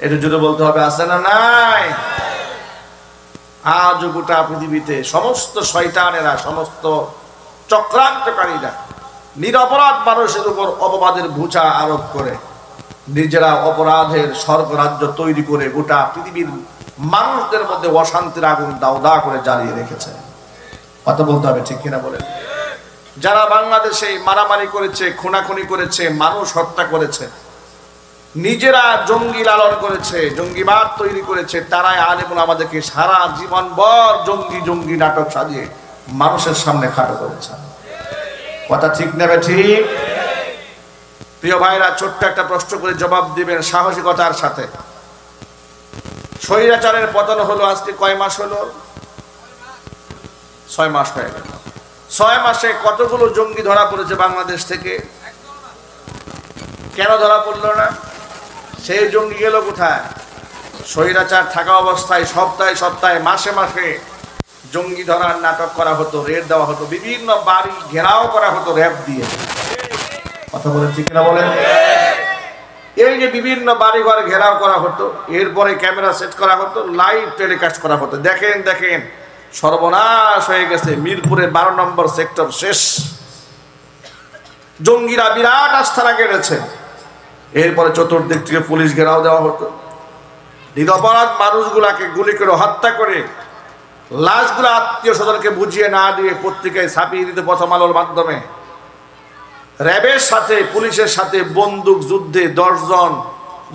এটা যদি বলতে হবে আছে না নাই? আজ গোটা পৃথিবীতে সমস্ত শয়তানেরা, সমস্ত চক্রান্তকারীরা নিরপরাধ মানুষের উপর অপবাদের বোঝা আরোপ করে নিজেরা অপরাধের স্বর্গরাজ্য তৈরি করে গোটা পৃথিবীর মানুষদের মধ্যে অশান্তির আগুন দাও দা করে জ্বালিয়ে রেখেছে। কথা বলতে হবে, ঠিক কিনা বলেন? যারা বাংলাদেশে মারামারি করেছে, খুনাখুনি করেছে, মানুষ হত্যা করেছে, নিজেরা জঙ্গি লালন করেছে, জঙ্গিবাদ তৈরি করেছে, তারাই আলেমুল আমাদেরকে সারা জীবন ভর জঙ্গি জঙ্গি নাটক সাজিয়ে মানুষের সামনে খাটো করেছে। কথা ঠিক নেবে? ঠিক। প্রিয় ভাইরা, ছোট্ট একটা প্রশ্ন করে জবাব দিবেন সাহসিকতার সাথে। স্বৈরাচারের পতন হলো আজকে কয় মাস হলো? 6 মাস হয়ে গেল। 6 মাসে কতগুলো জঙ্গি ধরা পড়েছে বাংলাদেশ থেকে? কেন ধরা পড়লো না? সেই জঙ্গি গেল কোথায়? স্বৈরাচার থাকা অবস্থায় সপ্তাহে সপ্তাহে মাসে মাসে জঙ্গি ধরার নাটক করা হতো, রেড দেওয়া হতো, বিভিন্ন বাড়ি ঘেরাও করা হতো র্যাব দিয়ে। কথা বলেন ঠিক না বলেন? এই যে বিভিন্ন বাড়ি ঘর ঘেরাও করা হতো, এরপরে ক্যামেরা সেট করা হতো, লাইভ টেলিকাস্ট করা হতো। দেখেন দেখেন সর্বনাশ হয়ে গেছে, মিরপুরে 12 নম্বর সেক্টর শেষ, জঙ্গিরা বিরাট আস্থানা গেড়েছে। এরপরে চতুর্দিক থেকে পুলিশ ঘেরাও দেওয়া হতো, নিরপরাধ মানুষগুলাকে গুলি করে হত্যা করে লাশগুলো আত্মীয় স্বজনকে বুঝিয়ে না দিয়ে পত্রিকায় ছাপিয়ে দিতে প্রথম আলোর মাধ্যমে। র্যাবের সাথে পুলিশের সাথে বন্দুক যুদ্ধে 10 জন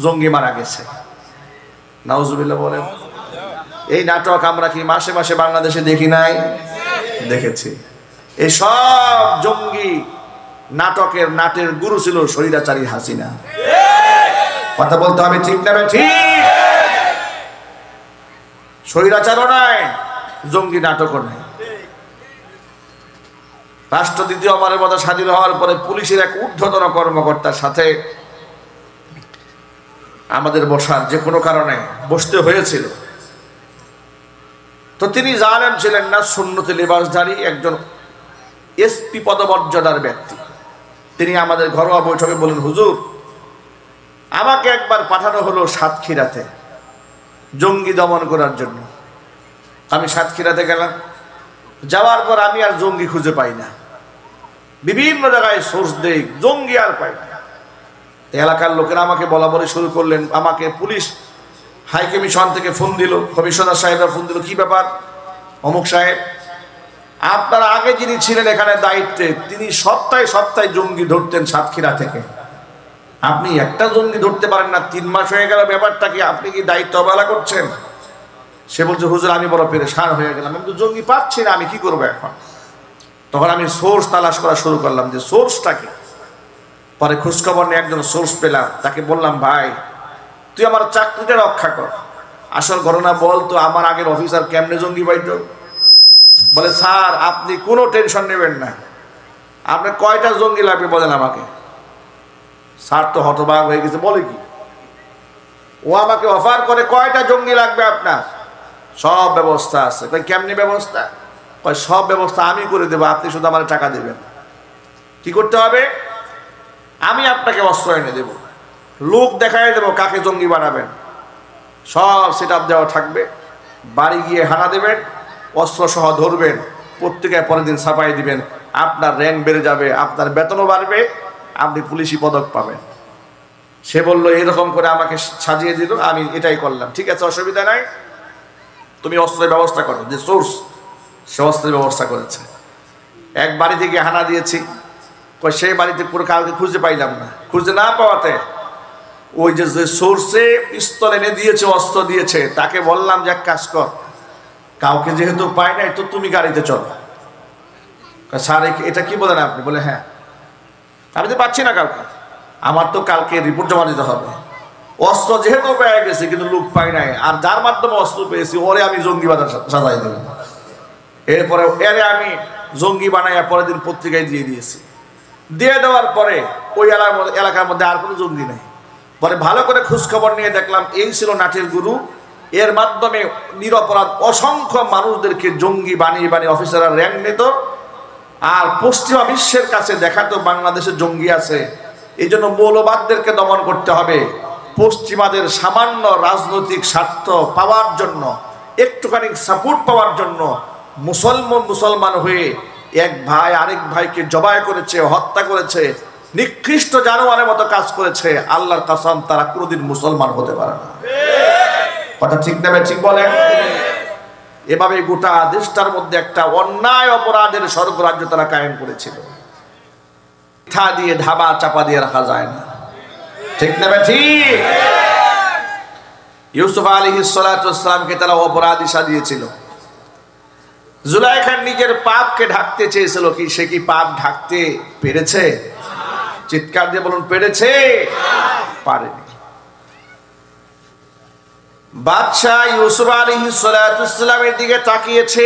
জঙ্গি মারা গেছে। নাউজুবিল্লাহ বলেন। এই নাটক আমরা কি মাসে মাসে বাংলাদেশে দেখি নাই? দেখেছি। এই সব জঙ্গি নাটকের নাটের গুরু ছিল স্বৈরাচারী হাসিনা। কথা বলতে হবে, ঠিক না? ঠিক। স্বৈরাচারও নাই, জঙ্গি নাটকও নাই। রাষ্ট্র দ্বিতীয়বারের মতো স্বাধীন হওয়ার পরে পুলিশের এক ঊর্ধ্বতন কর্মকর্তার সাথে আমাদের বসার যে কোনো কারণে বসতে হয়েছিল। তো তিনি জালেম ছিলেন না, সুন্নতে লিবাসধারী একজন এসপি পদমর্যাদার ব্যক্তি। তিনি আমাদের ঘরোয়া বৈঠকে বলেন, হুজুর আমাকে একবার পাঠানো হলো সাতক্ষীরাতে জঙ্গি দমন করার জন্য। আমি সাতক্ষীরাতে গেলাম, যাওয়ার পর আমি আর জঙ্গি খুঁজে পাই না, বিভিন্ন জায়গায় সোর্স দেই, জঙ্গি আর পাই না। এলাকার লোকেরা আমাকে বলা বলে শুরু করলেন। আমাকে পুলিশ হাই কমিশন থেকে ফোন দিল, কমিশনার সাহেবরা ফোন দিল, কি ব্যাপার? অমুক সাহেব আপনার আগে যিনি ছিলেন এখানে দায়িত্বে, তিনি সপ্তাহে সপ্তাহে জঙ্গি ধরতেন সাতক্ষীরা থেকে। আপনি একটা জঙ্গি ধরতে পারেন না, 3 মাস হয়ে গেল, ব্যাপারটা কি? আপনি কি দায়িত্ব অবহেলা করছেন? সে বলছে, হুজুর আমি বড় পেরেশান হয়ে গেলাম, আমি তো জঙ্গি পাচ্ছি না, আমি কি করবো এখন? তখন আমি সোর্স তালাশ করা শুরু করলাম যে সোর্সটা কি। পরে খোঁজখবর নিয়ে একজন সোর্স পেলাম, তাকে বললাম, ভাই তুই আমার চাকরিটা রক্ষা কর, আসল ঘটনা বল তো, আমার আগের অফিসার কেমনে জঙ্গি পাইতো? বলে, স্যার আপনি কোনো টেনশন নেবেন না, আপনার কয়টা জঙ্গি লাগবে বলেন আমাকে। স্যার তো হতবাক হয়ে গেছে, বলে কি? ও আমাকে অফার করে, কয়টা জঙ্গি লাগবে আপনার? সব ব্যবস্থা আছে। কই কেমনি ব্যবস্থা? কয় সব ব্যবস্থা আমি করে দেবো, আপনি শুধু আমার টাকা দেবেন। কি করতে হবে? আমি আপনাকে অস্ত্র এনে দেবো, লোক দেখাই দেবো কাকে জঙ্গি বানাবেন, সব সেট আপ দেওয়া থাকবে, বাড়ি গিয়ে হানা দেবেন, অস্ত্র সহ ধরবেন, পত্রিকায় পরের দিন ছাপাই দিবেন, আপনার র্যাঙ্ক বেড়ে যাবে, আপনার বেতনও বাড়বে, আপনি পুলিশি পদক পাবেন। সে বলল, এরকম করে আমাকে সাজিয়ে দিল, আমি এটাই করলাম। ঠিক আছে, অসুবিধা নাই, তুমি অস্ত্রের ব্যবস্থা করো। যে সোর্স, সে অস্ত্রের ব্যবস্থা করেছে। এক বাড়ি থেকে হানা দিয়েছি, সেই বাড়িতে পুরো কাউকে খুঁজে পাইলাম না। খুঁজে না পাওয়াতে ওই যে সোর্সে পিস্তল এনে দিয়েছে, অস্ত্র দিয়েছে, তাকে বললাম যে এক কাজ কর, কাউকে যেহেতু পাই নাই তো তুমি গাড়িতে চলো। স্যার এটা কি বলেন আপনি? বলে, হ্যাঁ আমি তো পাচ্ছি না কাউকে, আমার তো কালকে রিপোর্ট জমা দিতে হবে। অস্ত্র যেহেতু পেয়ে গেছে কিন্তু লোক পাই নাই, আর যার মাধ্যমে অস্ত্র পেয়েছি ওরে আমি জঙ্গি সাজাই দেব। এরপরে এরে আমি জঙ্গি বানাইয়া পরের দিন পত্রিকায় দিয়ে দিয়েছি। দিয়ে দেওয়ার পরে ওই এলাকার মধ্যে আর কোনো জঙ্গি নেই। পরে ভালো করে খোঁজখবর নিয়ে দেখলাম এই ছিল নাটের গুরু। এর মাধ্যমে নিরপরাধ অসংখ্য মানুষদেরকে জঙ্গি বানিয়ে বানিয়ে অফিসাররা র্যাঙ্ক নিত, আর পশ্চিমা বিশ্বের কাছে দেখাতো বাংলাদেশে জঙ্গি আছে। এই জন্য মৌলবাদদেরকে দমন করতে হবে। পশ্চিমাদের সামান্য রাজনৈতিক স্বার্থ পাওয়ার জন্য, একটুখানি সাপোর্ট পাওয়ার জন্য মুসলমান হয়ে এক ভাই আরেক ভাইকে জবাই করেছে, হত্যা করেছে, নিকৃষ্ট জানোয়ারের মতো কাজ করেছে। আল্লাহর কসম, তারা কোনোদিন মুসলমান হতে পারে না। কথা ঠিক না? ঠিক বলেন? এভাবে গোটা দেশটার মধ্যে একটা অন্যায় অপরাধের স্বর্গরাজ্য তারা কায়েম করেছিল। মিথ্যা দিয়ে ধাবা চাপা দিয়ে রাখা যায় না। ঠিক না? ঠিক। ইউসুফ আলাইহিস সালাতু ওয়াস সালামকে তারা অপরাধী সাজিয়েছিল। জুলাইখা নিজের পাপকে ঢাকতে চেয়েছিল, কি সে কি পাপ ঢাকতে পেরেছে? চিৎকার দিয়ে বলুন, পেরেছে? পারেনি। বাদশাহ ইউসুফ আলাইহিস সালাতু ওয়াস সালামের দিকে তাকিয়েছে,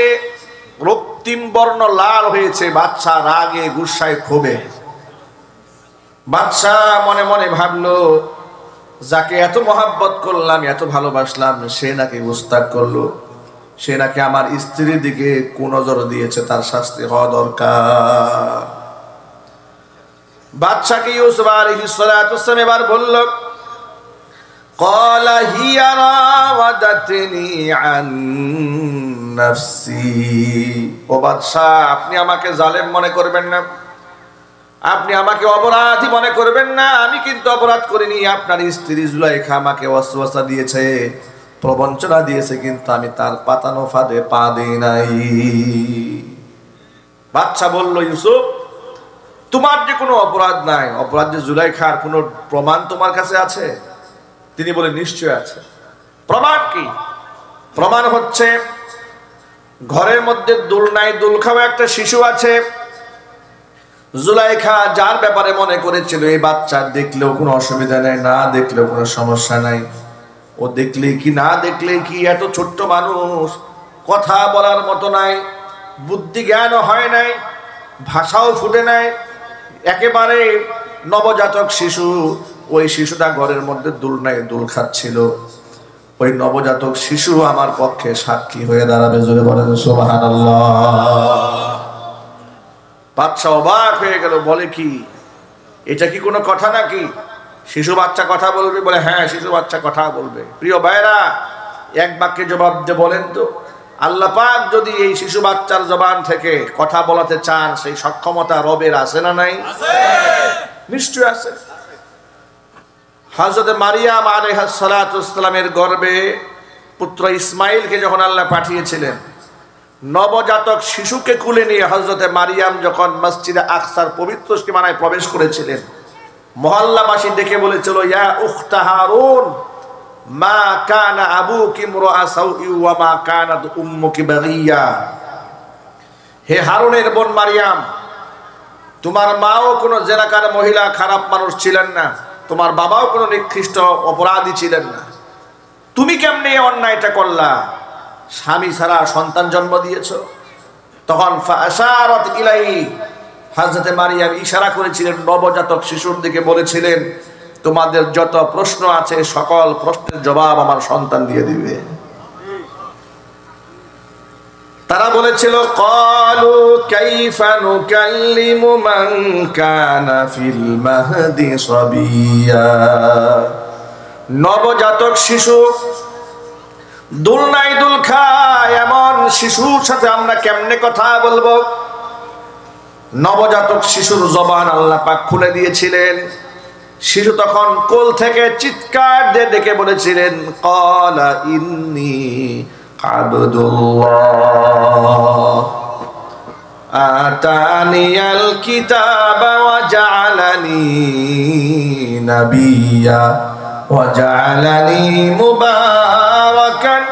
রক্তিম বর্ণ লাল হয়েছে। বাদশাহ রাগে গুসায় ক্ষোভে। বাদশাহ মনে মনে ভাবলো, যাকে এত মহাব্বত করলাম, এত ভালোবাসলাম, সে নাকি গুস্তাখ করলো, সে নাকি আমার স্ত্রীর দিকে কুনজর দিয়েছে, তার শাস্তি হওয়া দরকার। বাদশাকে ইউসুফ আলাইহিস সালাতু ওয়াস সালাম এবার বলল, ক্বালা হিয়া রাওয়াদাতনি আন নাফসি। ও বাদশাহ, আপনি আমাকে জালেম মনে করবেন না, আপনি আমাকে অপরাধী মনে করবেন না। আমি কিন্তু অপরাধ করিনি। আপনার স্ত্রী জুলাইখা আমাকে ওয়াসওয়াসা দিয়েছে, প্রবঞ্চনা দিয়েছে, কিন্তু আমি তার পাতানো ফাঁদে পা দিই নাই। বাদশা বলল, ইউসুফ, তোমার যে কোনো অপরাধ নাই, অপরাধ যে জুলাইখার কোনো প্রমাণ তোমার কাছে আছে? তিনি বলে, নিশ্চয় আছে। প্রমাণ কি? প্রমাণ হচ্ছে ঘরের মধ্যে দুল নাই, দুল খাওয়া একটা শিশু আছে। জুলাইখা যার ব্যাপারে মনে করেছিল এই বাচ্চা দেখলেও কোনো অসুবিধা নেই, না দেখলেও কোনো সমস্যা নাই, ও দেখলে কি না দেখলে কি, এত ছোট্ট মানুষ, কথা বলার মতো নাই, বুদ্ধি জ্ঞানও হয় নাই, ভাষাও ফুটে নাই, একেবারে নবজাতক শিশু। ওই শিশুটা ঘরের মধ্যে দুল নাই, দুল খাচ্ছিল। ওই নবজাতক শিশু আমার পক্ষে সাক্ষী হয়ে দাঁড়াবে। জোরে বলেন সুবহানাল্লাহ। বাচ্চা অবাক হয়ে গেল, বলে কি, এটা কি কোনো কথা নাকি? শিশু বাচ্চা কথা বলবে? বলে, হ্যাঁ শিশু বাচ্চা কথা বলবে। প্রিয় ভাইরা, এক বাক্যে জবাব দিয়ে বলেন তো, আল্লাহ পাক যদি এই শিশু বাচ্চার জবান থেকে কথা বলাতে চান, সেই সক্ষমতা রবের আছে না নাই? নিশ্চয় আছে। হযরত মারিয়াম আলাইহিস সালাতু ওয়াস সালামের গর্ভে পুত্র ইসমাইলকে যখন আল্লাহ পাঠিয়েছিলেন, নবজাতক শিশুকে কুলে নিয়ে হযরতে মারিয়াম যখন মসজিদে আকসার পবিত্র সীমানায় প্রবেশ করেছিলেন, মহল্লাবাসী ডেকে বলেছিল, ইয়া উখতা হারুন মা কানা আবুকি ইমরাআ সাউই ওয়া মা কানাত উম্মুকি বাগিয়া। হে হারুনের বোন মারিয়াম, তোমার মাও কোনো জেনাকার মহিলা, খারাপ মানুষ ছিলেন না, তোমার বাবাও কোনো নিকৃষ্ট অপরাধী ছিলেন না, তুমি কেমনে এই অন্যায়টা করলা? স্বামী ছাড়া সন্তান জন্ম দিয়েছ। তখন ফাশারাত ইলাইহি, হযরতে মারিয়াম ইশারা করেছিলেন নবজাতক শিশুর দিকে, বলেছিলেন, তোমাদের যত প্রশ্ন আছে সকল প্রশ্নের জবাব আমার সন্তান দিয়ে দিবে। তারা বলেছিল, ক্বালু কাইফা নুকাল্লিমু মান কানা ফিল মাহদি সাবিয়া। নবজাতক শিশু দুলনাই দুল খায়, এমন শিশুর সাথে আমরা কেমনে কথা বলবো? নবজাতক শিশুর জবান আল্লাহ পাক খুলে দিয়েছিলেন। শিশু তখন কোল থেকে চিৎকার দিয়ে ডেকে বলেছিলেন, ক্বালা ইন্নী আবদুল্লাহ আতানিয়াল কিতাবা ওয়া জাআলানি নাবিয়্যা ওয়া জাআলানি মুবারাকান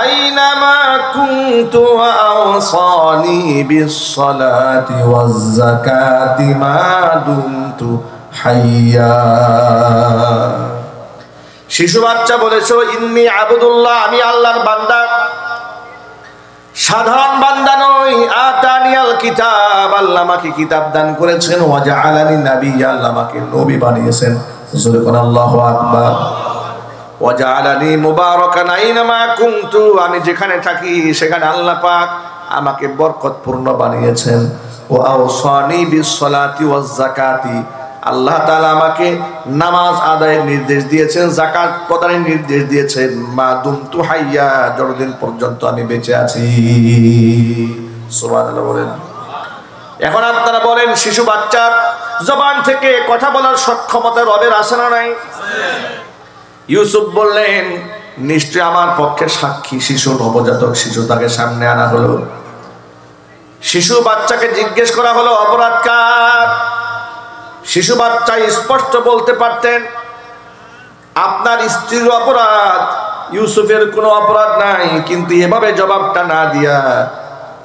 আইনামা কুনতু ওয়া আওসানি বিস-সালাতি ওয়াজ-যাকাতি মা দুমতু হাইয়া। শিশু বাচ্চা বলেছিল, ইন্নী আবদুল্লাহ, আমি আল্লাহর বান্দা, সাধারণ বান্দা নই। আতানিয়াল কিতাব, আল্লাহ আমাকে কিতাব দান করেছেন। ওয়া জাআলানি নাবিয়্যা, আল্লাহ আমাকে নবী বানিয়েছেন। সুবহানাল্লাহ, আল্লাহু আকবার। ওয়া জাআলানি মুবারাকান আইনামা কুনতু, আমি যেখানে থাকি সেখানে আল্লাহ পাক আমাকে বরকতপূর্ণ বানিয়েছেন। ওয়া আওসানি বিস-সালাতি ওয়াজ-যাকাতি, আল্লাহ তাআলা আমাকে নামাজ আদায়ের নির্দেশ দিয়েছেন, যাকাত প্রদানের নির্দেশ দিয়েছেন। মা দুমতু হাইয়া, যতদিন পর্যন্ত আমি বেঁচে আছি। সুবহানাল্লাহ বলেন। এখন আপনারা বলেন, শিশু বাচ্চার জবান থেকে কথা বলার সক্ষমতা রবের আছে না নাই? ইউসুফ বললেন, নিশ্চয় আমার পক্ষে সাক্ষী শিশু, নবজাতক শিশু। তাকে সামনে আনা হলো। শিশু বাচ্চাকে জিজ্ঞেস করা হলো, অপরাধ কার? শিশু বাচ্চা স্পষ্ট বলতে পারতেন, আপনার স্ত্রীর অপরাধ, ইউসুফের কোনো অপরাধ নাই। কিন্তু এভাবে জবাবটা না দিয়া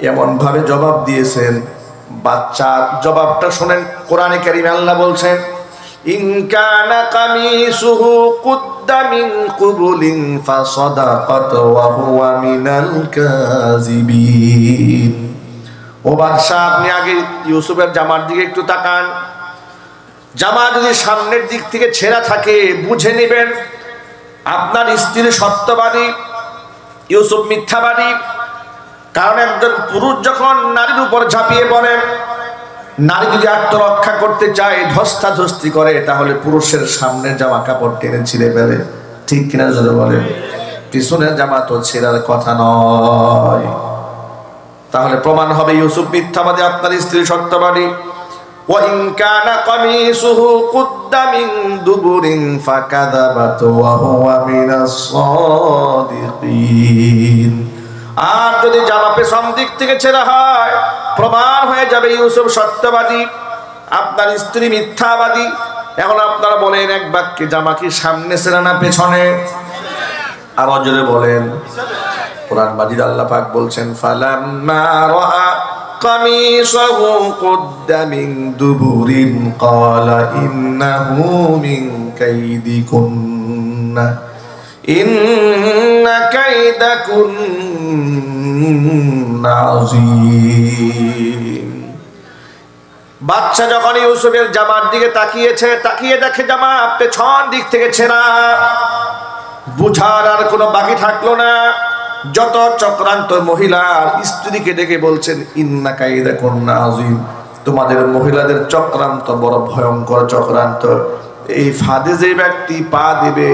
এমন ভাবে জবাব দিয়েছেন, বাচ্চার জবাবটা শুনেন। কোরআনে কারীমে আল্লাহ বলছেন, ইন কানা কামিসুহু কুদ্দা মিন কুবুলিন ফাসাদাকাত ওয়া হুয়া মিনাল কাযিবিন। ও বাদশা, আপনি আগে ইউসুফের জামার দিকে একটু তাকান। জামা যদি সামনের দিক থেকে ছেঁড়া থাকে, বুঝে নেবেন আপনার স্ত্রী সত্যবাদী, ইউসুফ মিথ্যাবাদী। কারণ একজন পুরুষ যখন নারীর উপর ঝাঁপিয়ে পড়ে, নারী যদি আত্মরক্ষা করতে চায়, ধস্তাধস্তি করে, তাহলে পুরুষের সামনের জামা কাপড় টেনে ছিঁড়ে ফেলে। ঠিক কিনা যদি বলেন? পিছনের জামা তো ছেঁড়ার কথা নয়। তাহলে প্রমাণ হবে ইউসুফ মিথ্যাবাদী, আপনার স্ত্রী সত্যবাদী। وَإِنْ كَانَ قَمِيصُهُ قُدَّ مِنْ دُبُرٍ فَكَذَبَتْ وَهُوَ مِنَ الصَّادِقِينَ। আর যদি জামা পেছন দিক থেকে ছেঁড়া হয়, প্রমাণ হয়ে যাবে ইউসুফ সত্যবাদী, আপনার স্ত্রী মিথ্যাবাদী। এখন আপনারা বলেন, এক বাক্যে জামা কি সামনে ছেঁড়া না পেছনে? আরো জোরে বলেন। কোরআন মাজিদ আল্লাহ পাক বলছেন, ফালাম্মা রাআ কামিসাহু কুদ্দা মিন দুবুরিন ক্বালা ইন্নাহু মিন কাইদিকুন্না ইন্না কাইদাকুন্না আযীম। বাচ্চা যখন ইউসুফের জামার দিকে তাকিয়েছে, তাকিয়ে দেখে জামা পেছন দিক থেকে ছেঁড়া, বুঝার আর কোনো বাকি থাকলো না। যত চক্রান্ত, মহিলার স্ত্রীকে ডেকে বলছেন, ইন্না কাইদাকুন্না আযীম, তোমাদের মহিলাদের চক্রান্ত বড় ভয়ঙ্কর চক্রান্ত। এই ফাঁদে যে ব্যক্তি পা দিবে,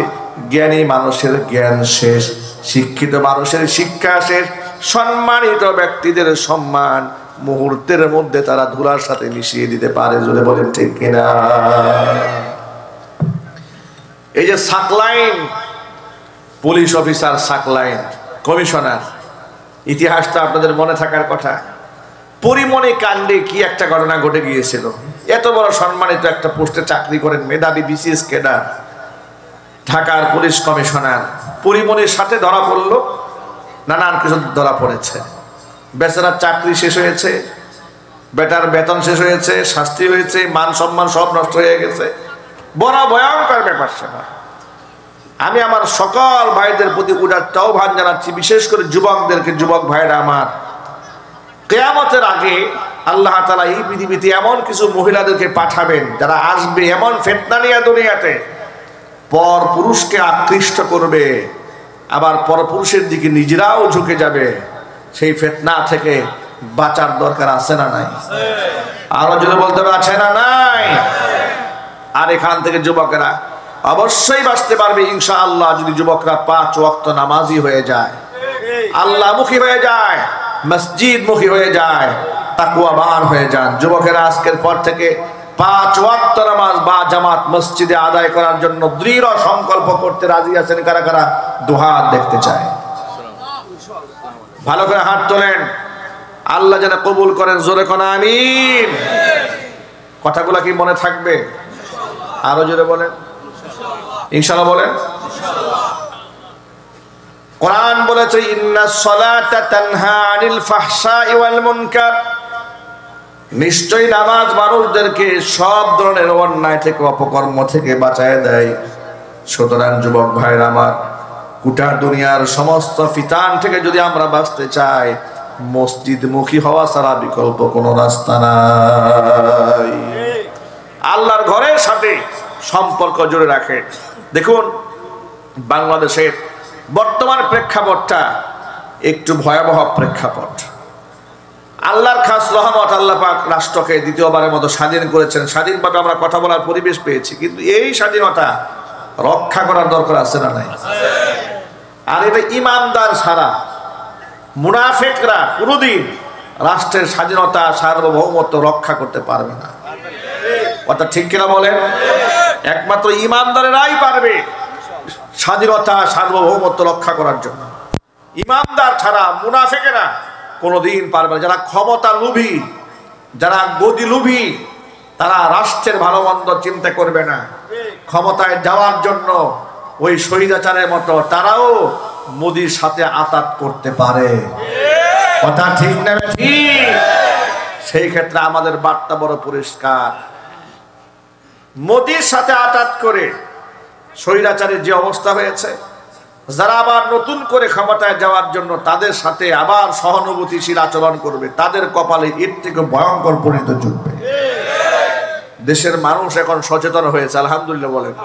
জ্ঞানী মানুষের জ্ঞান শেষ, শিক্ষিত মানুষের শিক্ষা শেষ, সম্মানিত ব্যক্তিদের সম্মান মুহূর্তের মধ্যে তারা ধুলার সাথে মিশিয়ে দিতে পারে। জোরে বলেন ঠিক কিনা? এই যে Saqlain police officer, Saqlain commissioner, ইতিহাসটা আপনাদের মনে থাকার কথা। পরিমণি কাণ্ডে কি একটা ঘটনা ঘটে গিয়েছিল। এত বড় সম্মানিত একটা পোস্টে চাকরি করেন, মেধাবী বিসিএস ক্যাডার, ঢাকার পুলিশ কমিশনার, পরিমণির সাথে ধরা পড়লো, নানান কিছু ধরা পড়েছে। বেচারার চাকরি শেষ হয়েছে, বেটার বেতন শেষ হয়েছে, শাস্তি হয়েছে, মান সম্মান সব নষ্ট হয়ে গেছে। বড় ভয়ঙ্কর ব্যাপার সেটা। আমি আমার সকল ভাইদের প্রতি উদাত্ত আহ্বান জানাচ্ছি, বিশেষ করে যুবকদেরকে, যুবক ভাইরা আমার, কিয়ামতের আগে আল্লাহ তাআলা এই পৃথিবীতে এমন কিছু মহিলাদেরকে পাঠাবেন যারা আসবে এমন ফিতনা নিয়ে দুনিয়াতে, পর পুরুষকে আকৃষ্ট করবে, আবার পর পুরুষের দিকে নিজেরাও ঝুঁকে যাবে। সেই ফিতনা থেকে বাঁচার দরকার আছে না নাই? আরো যদি বলতে হবে আছে না নাই? আর এখান থেকে যুবকেরা অবশ্যই বাঁচতে পারবে ইনশাআল্লাহ, যদি যুবকরা 5 ওয়াক্ত নামাজি হয়ে যায়, আল্লাহমুখী হয়ে যায়, মসজিদ মুখী হয়ে যায়, তাকওয়াবান হয়ে যান। যুবকেরা আজকের পর থেকে 5 ওয়াক্ত নামাজ বা জামাত মসজিদে আদায় করার জন্য দৃঢ় সংকল্প করতে রাজি আছেন? কারা কারা দুহাত দেখতে চায়? ভালো করে হাত তোলেন। আল্লাহ যেন কবুল করেন। জোরে কোন আমিন। কথাগুলো কি মনে থাকবে? আরো জোরে বলেন ইনশাআল্লাহ। বলেন কোরআন বলেছে ইন্নাস সালাতা তানহা আনিল ফাহশাই ওয়াল মুনকার, নিশ্চয়ই নামাজ মানুষদেরকে সব ধরনের অন্যায় থেকে, অপকর্ম থেকে বাঁচায় দেয়। সুতরাং যুবক ভাইরা আমার, গোটা দুনিয়ার সমস্ত ফিতান থেকে যদি আমরা বাঁচতে চাই, মসজিদ মুখী হওয়া ছাড়া বিকল্প কোনো রাস্তা নাই। আল্লাহর ঘরের সাথে সম্পর্ক জুড়ে রাখে। দেখুন বাংলাদেশের বর্তমান প্রেক্ষাপটটা একটু ভয়াবহ প্রেক্ষাপট। আল্লাহর খাস রহমত, আল্লাহ পাক রাষ্ট্রকে দ্বিতীয়বারের মতো স্বাধীন করেছেন। স্বাধীনভাবে আমরা কথা বলার পরিবেশ পেয়েছি, কিন্তু এই স্বাধীনতা রক্ষা করার দরকার আছে না নাই? আর এটা ইমানদার ছাড়া মুনাফিকরা কোনোদিন রাষ্ট্রের স্বাধীনতা, সার্বভৌমত্ব রক্ষা করতে পারবে না। কথা ঠিক কিনা বলেন? একমাত্র ইমানদারেরাই পারবে স্বাধীনতা, সার্বভৌমত্ব রক্ষা করার জন্য। ইমানদার ছাড়া মুনাফিকেরা কোনোদিন পারবে না। যারা ক্ষমতা লোভী, যারা গদি লোভী, তারা রাষ্ট্রের ভালো মন্দ চিন্তা করবে না। ক্ষমতায় যাওয়ার জন্য ওই শহীদাচারের মতো তারাও মোদির সাথে আতাত করতে পারে। কথা ঠিক না ঠিক? সেই ক্ষেত্রে আমাদের বার্তা বড় পরিষ্কার। মোদির সাথে আতাত করে স্বৈরাচারের যে অবস্থা হয়েছে, যারা আবার নতুন করে ক্ষমতায় যাওয়ার জন্য তাদের সাথে আবার সহানুভূতিশীল আচরণ করবে, তাদের কপালে এর থেকে ভয়ঙ্কর পরিণত জুটবে। দেশের মানুষ এখন সচেতন হয়েছে, আলহামদুলিল্লাহ বলেন।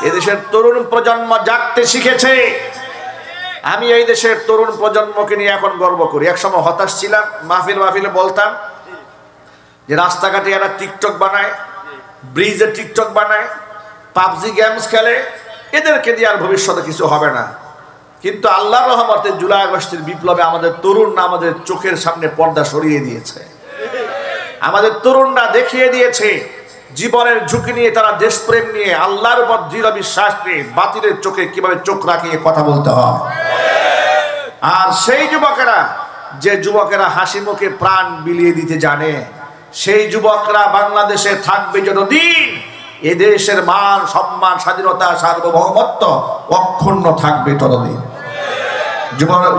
এদেশের তরুণ প্রজন্ম জাগতে শিখেছে। আমি এই দেশের তরুণ প্রজন্মকে নিয়ে এখন গর্ব করি। একসময় হতাশ ছিলাম, মাহফিলে বলতাম যে রাস্তাঘাটে এরা টিকটক বানায়, ব্রিজে টিকটক বানায়, পাবজি গেমস খেলে, এদেরকে দিয়ে আর ভবিষ্যতে কিছু হবে না। কিন্তু আল্লাহর রহমতে জুলাই আগস্টের বিপ্লবে আমাদের তরুণরা আমাদের চোখের সামনে পর্দা সরিয়ে দিয়েছে। আমাদের তরুণরা দেখিয়ে দিয়েছে জীবনের ঝুঁকি নিয়ে, তারা দেশপ্রেম নিয়ে, আল্লাহর উপর দৃঢ় বিশ্বাস নিয়ে বাতিলের চোখে কিভাবে চোখ রাখিয়ে কথা বলতে হয়। আর সেই যুবকেরা, যে যুবকেরা হাসি মুখে প্রাণ বিলিয়ে দিতে জানে, সেই যুবকরা বাংলাদেশে থাকবে যতদিন, এদেশের মান সম্মান, স্বাধীনতা, সার্বভৌমত্ব অক্ষুণ্ণ থাকবে ততদিন।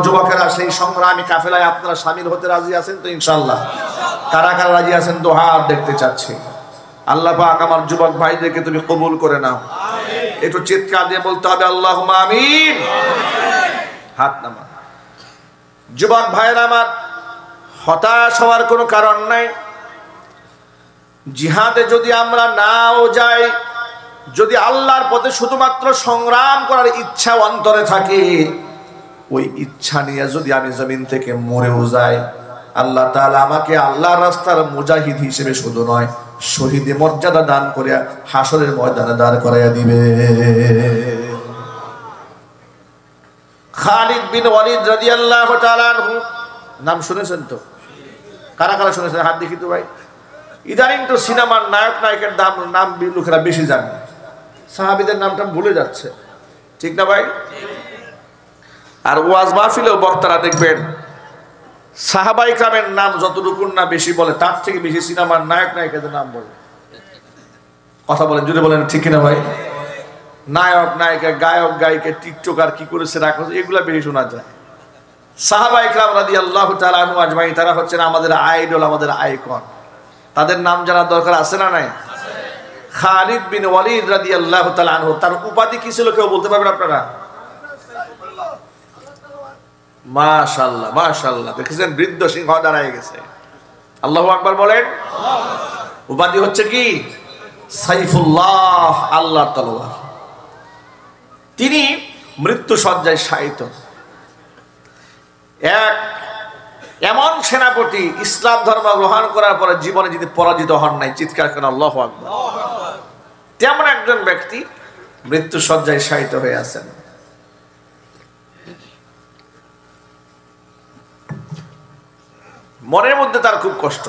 যুবকেরা সেই সংগ্রামী কাফেলায় আপনারা শামিল হতে রাজি আছেন তো? ইনশাআল্লাহ। কারা কারা রাজি আছেন তো হাত দেখতে চাচ্ছি। আল্লাহ পাক আমার যুবক ভাইদেরকে তুমি কবুল করে নাও। একটু চিৎকার দিয়ে বলতে হবে আল্লাহুম্মা আমিন। হাত নামা। যুবক ভাইরা আমার, হতাশ হওয়ার কোনো কারণ নাই। জিহাদে যদি আমরা নাও যাই, যদি আল্লাহর পথে শুধুমাত্র সংগ্রাম করার ইচ্ছা অন্তরে থাকে, ওই ইচ্ছা নিয়ে যদি আমি জমিন থেকে মরেও যাই, আল্লাহ তাআলা আমাকে আল্লাহর রাস্তার মুজাহিদ হিসেবে শুধু নয়, শহীদ মর্যাদা দান করে হাসরের ময়দানে দাঁড় করাইয়া দিবে। খালিদ বিন ওয়ালিদ রাদিয়াল্লাহু তাআলা আনহু, নাম শুনেছেন তো? কারা কারা শুনেছেন হাত দেখি তো ভাই। ইদানিং তো সিনেমার নায়ক নায়িকার নাম লোকেরা বেশি জানে, সাহাবীদের নামটা ভুলে যাচ্ছে, ঠিক না ভাই? আর ওয়াজ মাহফিলেও বক্তারা দেখবেন সাহাবাই কামের নাম যতটুকু না বেশি বলে তার থেকে বেশি সিনেমার নায়ক নায়িকাদের নাম বলে। কথা বলেন, জুড়ে বলেন, ঠিক কিনা ভাই? নায়ক নায়িকা, গায়ক গায়িকা, টিকটকার কি করেছে না করেছে এগুলা বেশি শোনা যায়। সাহাবায়ে কেরাম রাদিয়াল্লাহু তাআলা আনহু আজমাইন তারা হচ্ছেন আমাদের আইডল, আমাদের আইকন। তাদের নাম জানার দরকার আছে না নাই? খালিদ বিন ওয়ালিদ রাদিয়াল্লাহু তাআলা আনহু, তার উপাধি কি ছিল কেউ বলতে পারবেন আপনারা? মাশাআল্লাহ মাশাআল্লাহ, দেখেছেন বৃদ্ধ সিংহ দাঁড়ায় গেছে। আল্লাহু আকবার বলেন। উপাধি হচ্ছে কি? সাইফুল্লাহ, আল্লাহর তলোয়ার। তিনি মৃত্যু সজ্জায় শায়িত এক এমন সেনাপতি, ইসলাম ধর্ম গ্রহণ করার পরে জীবনে যদি পরাজিত হন নাই, চিৎকার করেন আল্লাহু আকবার। তেমন একজন ব্যক্তি মৃত্যু সজ্জায় শায়িত হয়ে আছেন। মনের মধ্যে তার খুব কষ্ট।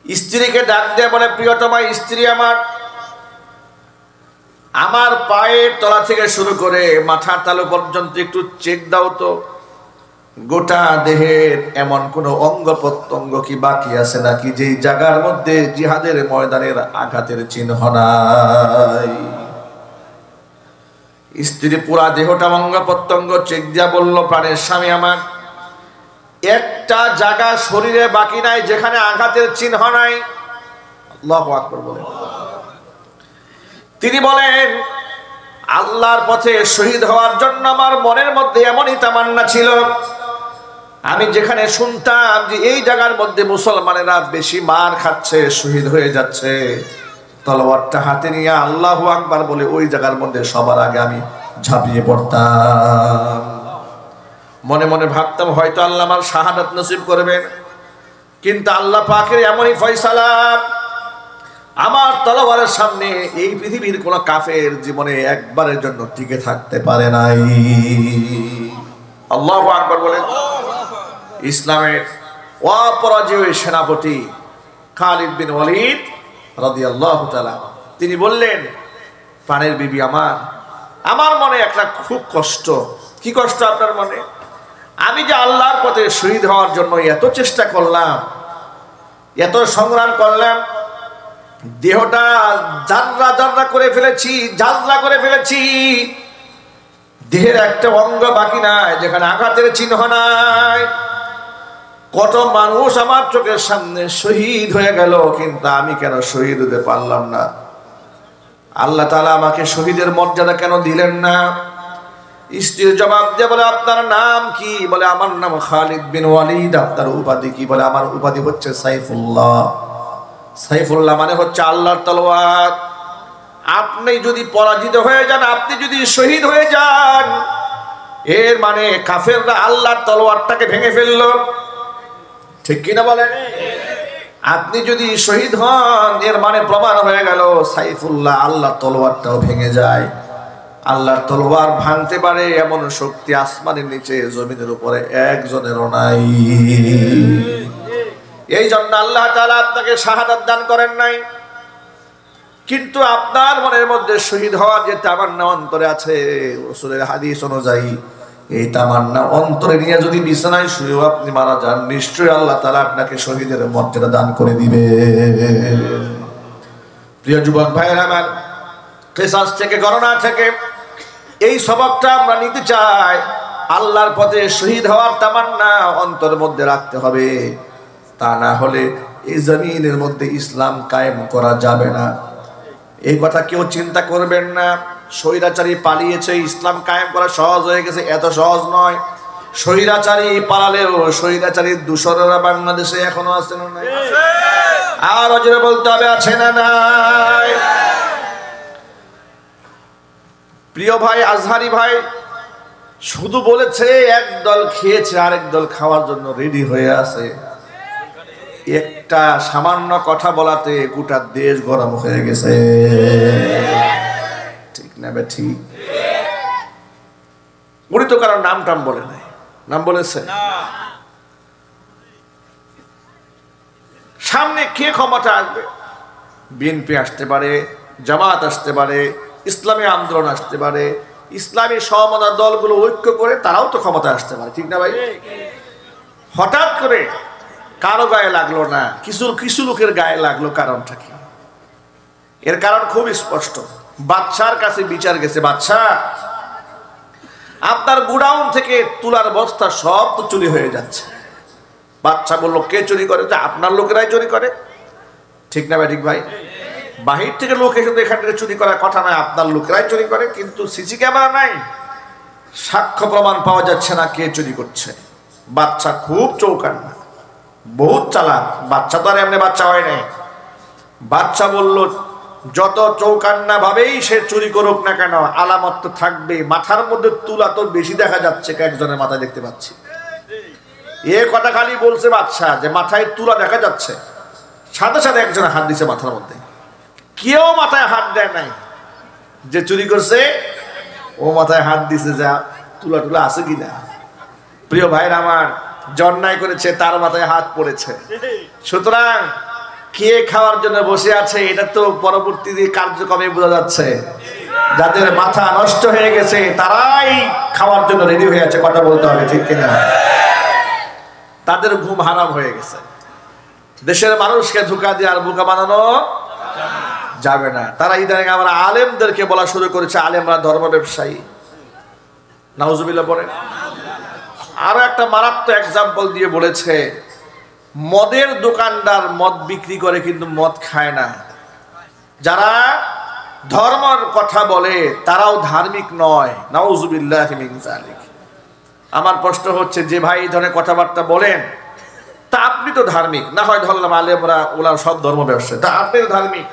স্ত্রীকে ডাক দিয়ে বলে, প্রিয়তমা স্ত্রী আমার, আমার পায়ের তলা থেকে শুরু করে মাথার তালু পর্যন্ত একটু চেক দাও তো, গোটা দেহের এমন কোন অঙ্গ প্রত্যঙ্গ কি বাকি আছে নাকি যেই জায়গার মধ্যে জিহাদের ময়দানের আঘাতের চিহ্ন নাই। স্ত্রী পুরা দেহটা অঙ্গ প্রত্যঙ্গ চেক দিয়া বলল, প্রাণের স্বামী আমার, একটা জায়গা শরীরে বাকি নাই যেখানে আঘাতের চিহ্ন নাই। আল্লাহু আকবার বলেন। তিনি বলেন, আল্লাহর পথে শহীদ হওয়ার জন্য আমার মনের মধ্যে এমনই তামান্না ছিল, আমি যেখানে শুনতাম যে এই জায়গার মধ্যে মুসলমানেরা বেশি মার খাচ্ছে, শহীদ হয়ে যাচ্ছে, তলোয়ারটা হাতে নিয়ে আল্লাহু আকবার বলে ওই জায়গার মধ্যে সবার আগে আমি ঝাঁপিয়ে পড়তাম। মনে মনে ভাবতাম হয়তো আল্লাহ আমার শাহাদাত নসিব করবেন, কিন্তু আল্লাহ পাকের এমনই ফয়সালা, আমার তলোয়ারের সামনে এই পৃথিবীর কোন কাফের জীবনে একবারের জন্য টিকে থাকতে পারে নাই। আল্লাহু আকবার বলেন। ইসলামের অপরাজেয় সেনাপতি খালিদ বিন ওয়ালিদ রাদিয়াল্লাহু তাআলা তিনি বললেন, প্রাণের বিবি আমার, আমার মনে একটা খুব কষ্ট। কি কষ্ট আপনার মনে? আমি যে আল্লাহর পথে শহীদ হওয়ার জন্য এত চেষ্টা করলাম, এত সংগ্রাম করলাম, দেহটা জাররা জাররা করে ফেলেছি, জাজরা করে ফেলেছি, দেহের একটা অঙ্গ বাকি নাই যেখানে আঘাতের চিহ্ন নাই। কত মানুষ আমার চোখের সামনে শহীদ হয়ে গেল, কিন্তু আমি কেন শহীদ হতে পারলাম না? আল্লাহ তাআলা আমাকে শহীদের মর্যাদা কেন দিলেন না? স্ত্রীর জবাব দিয়ে বলে, আপনার নাম কি? বলে, আমার নাম খালিদ বিন ওয়ালিদ। আপনার উপাধি কি? বলে, আমার উপাধি হচ্ছে সাইফুল্লাহ। সাইফুল্লাহ মানে হচ্ছে আল্লাহর তলোয়ার। আপনি যদি পরাজিত হয়ে যান, আপনি যদি শহীদ হয়ে যান, এর মানে কাফেররা আল্লাহর তলোয়ারটাকে ভেঙে ফেললো, ঠিক কিনা বলেন? আপনি যদি শহীদ হন, এর মানে প্রমাণ হয়ে গেল সাইফুল্লাহ আল্লাহর তলোয়ারটাও ভেঙে যায়। আল্লাহর তলোয়ার ভাঙতে পারে এমন শক্তি আসমানের নিচে জমিনের উপরে একজনেরও নাই। এই জন্য আল্লাহ তাআলা আপনাকে শাহাদাত দান করেন নাই, কিন্তু আপনার মনের মধ্যে শহীদ হওয়ার যে তামান্না অন্তরে আছে, রাসূলের হাদিস অনুযায়ী এই তামান্না অন্তরে নিয়ে যদি বিছানায় শুয়েও আপনি মারা যান, নিশ্চয়ই আল্লাহ তাআলা আপনাকে শহীদের মর্যাদা দান করে দিবে। প্রিয় যুবক ভাইরা আমার, কিসাস থেকে, গণনা থেকে এই সবকটা আমরা নিতে চাই। আল্লাহর পথে শহীদ হওয়ার তামান্না অন্তরের মধ্যে রাখতে হবে, তা না হলে এই জমিনের মধ্যে ইসলাম কায়েম করা যাবে না। এই কথা কেউ চিন্তা করবেন না। স্বৈরাচারী পালিয়েছে, ইসলাম কায়েম করা সহজ হয়ে গেছে, এত সহজ নয়। স্বৈরাচারী পালালেও স্বৈরাচারীর দূষরেরা বাংলাদেশে এখনো আছে না নাই? আর অজরে বলতে হবে, আছে না নাই? প্রিয় ভাই, আজহারি ভাই শুধু বলেছে এক দল খেয়েছে, আরেক দল খাওয়ার জন্য রেডি হয়ে আছে। একটা সামান্য কথা বলাতে গোটা দেশ গরম হয়ে গেছে, ঠিক না বে? ঠিক। উনি তো কারণ নাম টাম বলে নাই, নাম বলেছে? সামনে কে ক্ষমতা আসবে? বিএনপি আসতে পারে, জামাত আসতে পারে, ইসলামী আন্দোলন আসতে পারে, ইসলামী সমমনা দলগুলো ঐক্য করে তারাও তো ক্ষমতায় আসতে পারে, ঠিক না ভাই? হঠাৎ করে কারো গায়ে লাগলো না, কিছু লোকের গায়ে লাগলো, কারণটা কি? এর কারণ খুব স্পষ্ট। বাদশার কাছে বিচার গেছে, বাদশা আপনার গোডাউন থেকে তুলার বস্তা সব তো চুরি হয়ে যাচ্ছে। বাদশা বলল, কে চুরি করে? আপনার লোকেরাই চুরি করে, ঠিক না ভাই? ঠিক ভাই, বাহির থেকে লোক এসে এখান থেকে চুরি করার কথা নয়, আপনার লোকেরাই চুরি করে। কিন্তু সিসি ক্যামেরা নাই, সাক্ষ্য প্রমাণ পাওয়া যাচ্ছে না কে চুরি করছে। বাচ্চা খুব চৌকান্না, বহুত চালাক। বাচ্চা তো আর এমনি বাচ্চা হয় নাই। বাচ্চা বলল, যত চৌকান্না ভাবেই সে চুরি করুক না কেন, আলামত তো থাকবে। মাথার মধ্যে তুলা তো বেশি দেখা যাচ্ছে, একজনের মাথায় দেখতে পাচ্ছি। এ কথা খালি বলছে বাচ্চা যে মাথায় তুলা দেখা যাচ্ছে, সাথে সাথে একজন হাত দিছে মাথার মধ্যে। কেউ মাথায় হাত দেয় নাই, যে চুরি করছে ও মাথায় হাত দিছে, যা তুলা টুলা আছে কিনা। প্রিয় ভাইরা আমার, জন্যায় করেছে তার মাথায় হাত পড়েছে। সুতরাং কে খাওয়ার জন্য বসে আছে এটা তো পরবর্তী কার্যক্রমে বোঝা যাচ্ছে। যাদের মাথা নষ্ট হয়ে গেছে তারাই খাওয়ার জন্য রেডি হয়ে আছে, কথা বলতে হবে, ঠিক কিনা? তাদের ঘুম হারাম হয়ে গেছে। দেশের মানুষকে ধোঁকা দিয়ে আর বোকা বানানো যাবে না। তারা ইদানিং আমরা আলেমদেরকে বলা শুরু করেছে, আলেমরা ধর্ম ব্যবসায়ী। নাউজুবিল্লাহ পড়ে। আরো একটা মারাত্মক এক্সাম্পল দিয়ে বলেছে, মদের দোকানদার মদ বিক্রি করে কিন্তু মদ খায় না। যারা ধর্মের কথা বলে তারাও ধার্মিক নয়। নাউজুবিল্লাহ মিন যালিক। আমার প্রশ্ন হচ্ছে, যে ভাই এই ধরনের কথাবার্তা বলেন, তা আপনি তো ধার্মিক না? হয় ধরলাম আলেমরা ওরা সব ধর্ম ব্যবসায়ী, তা আপনি তো ধার্মিক।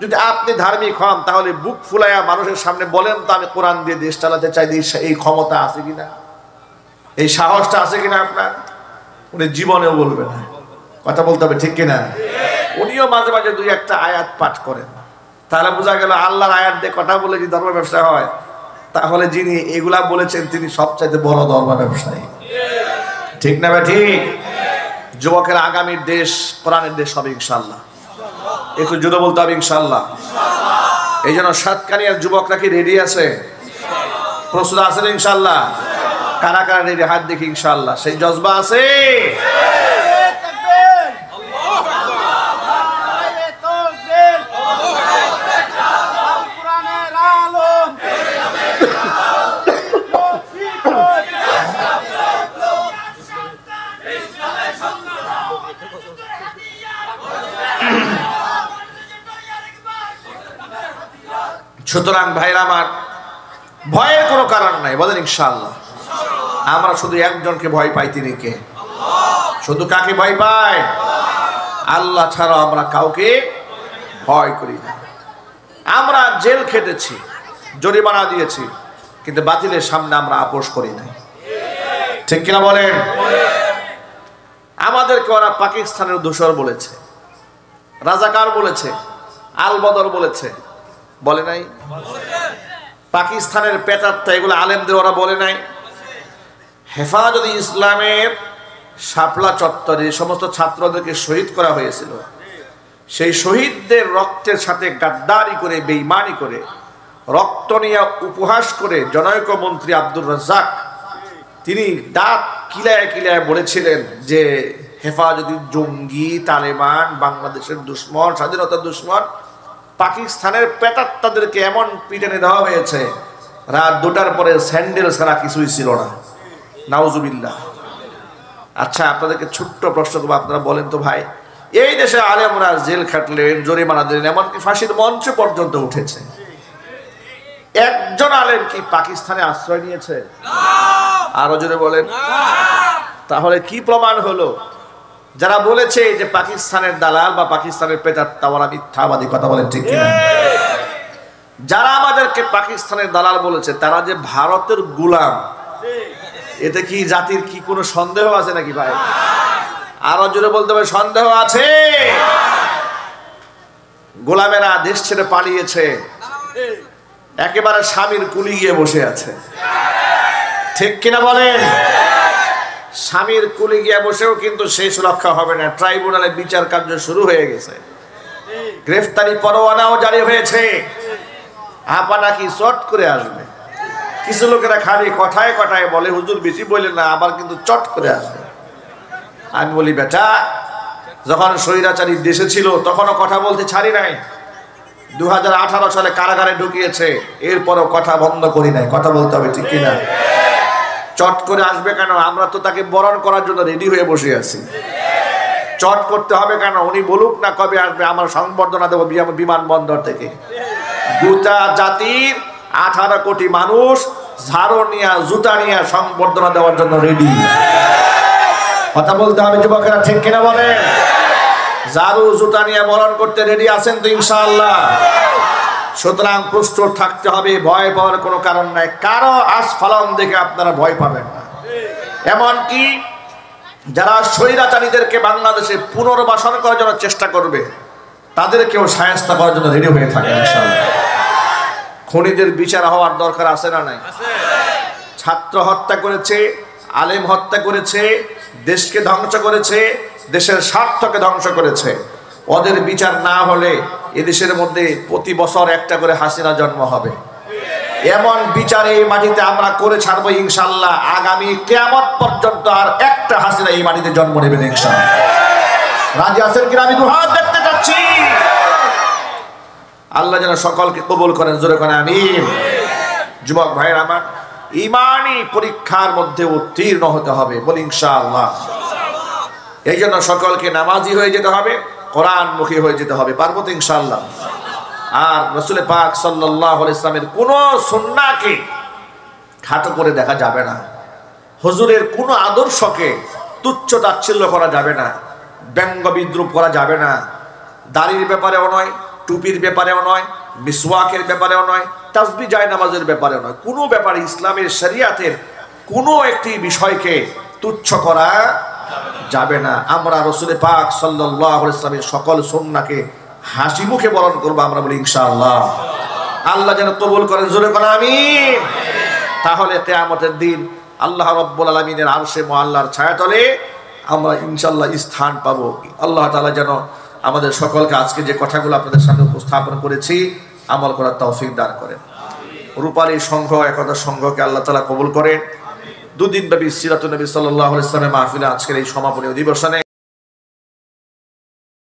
যদি আপনি ধার্মিক হন তাহলে বুক ফুলাইয়া মানুষের সামনে বলেন তো, আমি কোরআন দিয়ে দেশ চালাতে চাই, এই ক্ষমতা আছে কিনা, এই সাহসটা আছে কিনা আপনার? উনি জীবনেও বলবে না, কথা বলতে হবে, ঠিক কিনা? উনিও মাঝে মাঝে দুই একটা আয়াত পাঠ করেন। তাহলে বোঝা গেল আল্লাহর আয়াত দিয়ে কথা বলে যদি ধর্ম ব্যবসা হয়, তাহলে যিনি এগুলা বলেছেন তিনি সবচাইতে বড় ধর্ম ব্যবসায়ী, ঠিক না ভাই? ঠিক। যুবকের আগামীর দেশ কোরআনের দেশ হবে ইনশাআল্লাহ। একটু জোরে বলতে হবে ইনশাআল্লাহ। এই জন্য সাতকানিয়ার যুবকরা কি রেডি আছে? প্রস্তুত আছেন ইনশাআল্লাহ? কারা কারা রেডি? হাত দেখি ইনশাআল্লাহ। সেই জজবা আছে? সুতরাং ভাইরা আমার, ভয়ের কোনো কারণ নাই, বলেন ইনশাআল্লাহ। আমরা শুধু একজনকে ভয় পাই, তিনি কে? শুধু কাকে ভয় পাই? আল্লাহ ছাড়া আমরা কাউকে ভয় করি না। আমরা জেল খেটেছি, জরিমানা দিয়েছি, কিন্তু বাতিলের সামনে আমরা আপোষ করি নাই, ঠিক কিনা বলেন? আমাদেরকে ওরা পাকিস্তানের দোসর বলেছে, রাজাকার বলেছে, আল বদর বলেছে, বলে নাই? পাকিস্তানের পেটাত্তা, এগুলো আলেমদের ওরা বলে নাই? হেফাজত ইসলামের শাপলা চত্বরে সমস্ত ছাত্রদেরকে শহীদ করা হয়েছিল, সেই শহীদদের রক্তের সাথে গাদ্দারি করে, বেঈমানি করে, রক্ত নিয়ে উপহাস করে জনৈক মন্ত্রী আব্দুর রাজ্জাক তিনি দাঁত কিলায় কিলায় বলেছিলেন যে হেফাজতি জঙ্গি, তালেবান, বাংলাদেশের দুশ্মন, স্বাধীনতার দুশ্মন। পাকিস্তানের পেটাত্তাদেরকে এমন পিটানে দেওয়া হয়েছে, রাত 2টার পরে স্যান্ডেল ছাড়া কিছুই ছিল না। নাউজুবিল্লাহ। আচ্ছা, আপনাদেরকে ছোট্ট প্রশ্ন করবো, আপনারা বলেন তো ভাই, এই দেশে আলেমরা জেল খাটলেন, জরিমানা দিলেন, এমনকি ফাঁসির মঞ্চ পর্যন্ত উঠেছে, একজন আলেম কি পাকিস্তানে আশ্রয় নিয়েছে? আরো জোরে বলেন। তাহলে কি প্রমাণ হলো? যারা বলেছে যে পাকিস্তানের দালাল বা পাকিস্তানের পেটাত্তা, ওরা মিথ্যাবাদী, কথা বলেন, ঠিক কিনা? যারা আমাদেরকে পাকিস্তানের দালাল বলেছে তারা যে ভারতের গোলাম, এতে কি জাতির কি কোনো সন্দেহ আছে নাকি ভাই? আরো জোরে বলতে হবে, সন্দেহ আছে? গোলামেরা দেশ ছেড়ে পালিয়েছে, একেবারে স্বামীর কুলি গিয়ে বসে আছে, ঠিক কিনা বলেন? স্বামীর কুলি গিয়ে বসেও কিন্তু সেই সুরক্ষা হবে না। ট্রাইব্যুনালে বিচার কার্য শুরু হয়ে গেছে, গ্রেফতারি পরোয়ানাও জারি হয়েছে। আপা নাকি চট করে আসবে, কিছু লোকেরা খালি কথায় কথায় বলে হুজুর বেশি বললেন না, আবার কিন্তু চট করে আসবে। আমি বলি বেটা, যখন স্বৈরাচারী দেশে ছিল তখনও কথা বলতে ছাড়ি নাই। 2018 সালে কারাগারে ঢুকিয়েছে, এরপরও কথা বন্ধ করি নাই। কথা বলতে হবে, ঠিক কিনা? চট করে আসবে কেন? আমরা তো তাকে বরণ করার জন্য রেডি হয়ে বসে আছি। চট করতে হবে কেন? উনি বলুক না কবে আসবে, আমরা সংবর্ধনা দেবো বিমানবন্দর থেকে। গোটা জাতির 18 কোটি মানুষ ঝাড়ু নিয়ে জুতা নিয়ে সংবর্ধনা দেওয়ার জন্য রেডি। কথা বলতে হবে যুবকেরা, ঠিক কিনা বলে? ঝাড়ু জুতা নিয়ে বরণ করতে রেডি আছেন তো ইনশাআল্লাহ? সুতরাং প্রস্তুত থাকতে হবে, ভয় পাওয়ার কোনো কারণ নাই। কারো আস্ফালন দেখে আপনারা ভয় পাবেন না। এমনকি যারা স্বৈরাচারীদেরকে বাংলাদেশে পুনর্বাসন করার জন্য চেষ্টা করবে, তাদেরকেও শায়েস্তা করার জন্য রেডি হয়ে থাকে ইনশাআল্লাহ। খুনিদের বিচার হওয়ার দরকার আছে না নাই? ছাত্র হত্যা করেছে, আলেম হত্যা করেছে, দেশকে ধ্বংস করেছে, দেশের স্বার্থকে ধ্বংস করেছে। ওদের বিচার না হলে এদেশের মধ্যে প্রতি বছর একটা করে হাসিনা জন্ম হবে। এমন বিচার এই মাটিতে আমরা করে ছাড়বো ইনশাআল্লাহ। আগামী কিয়ামত পর্যন্ত আর একটা হাসিনা এই মাটিতে জন্ম নেবে না ইনশাআল্লাহ। রাজি আছেন কিনা? আমি দুহাত দেখতে যাচ্ছি। আল্লাহ যেন সকলকে কবুল করেন, জোরে করেন আমিন। যুবক ভাইয়ের আমার, ঈমানি পরীক্ষার মধ্যে উত্তীর্ণ হতে হবে, বলি ইনশাআল্লাহ। এই জন্য সকলকে নামাজি হয়ে যেতে হবে, কোরআনমুখী হয়ে যেতে হবে। পারবো তো ইনশাআল্লাহ? আর রাসূল পাক সাল্লাল্লাহু আলাইহি ওয়াসাল্লামের কোন সুন্নাহকে খাটো করে দেখা যাবে না। হুজুরের কোন আদর্শকে তুচ্ছ তাচ্ছিল্য করা যাবে না, ব্যঙ্গ বিদ্রুপ করা যাবে না। দাড়ির ব্যাপারেও নয়, টুপির ব্যাপারেও নয়, মিসওয়াকের ব্যাপারেও নয়, তাসবিহ জায়নামাজের ব্যাপারেও নয়। কোনো ব্যাপারে ইসলামের শরিয়াতের কোনো একটি বিষয়কে তুচ্ছ করা যাবে না। আমরা রাসূল পাক সাল্লাল্লাহু আলাইহি ওয়াসাল্লামের সকল সুন্নাহকে হাসি মুখে বরণ করবো, আমরা বলি ইনশাআল্লাহ। আল্লাহ যেন কবুল করেন, জোরে করে আমিন। তাহলে কিয়ামতের দিন আল্লাহ রাব্বুল আলামিনের আরশে মুআল্লার ছায়াতলে আমরা ইনশাআল্লাহ স্থান পাবো। আল্লাহ তাআলা যেন আমাদের সকলকে আজকে যে কথাগুলো আপনাদের সামনে উপস্থাপন করেছি আমল করার তৌফিক দান করেন। রূপালী সংঘ, একতা সংঘকে আল্লাহ তাআলা কবুল করেন। দুদিন ব্যাপী সিরাতুন নবী সাল্লাল্লাহু আলাইহি ওয়াসাল্লামের মাহফিলে আজকের এই সমাপনী অধিবেশনে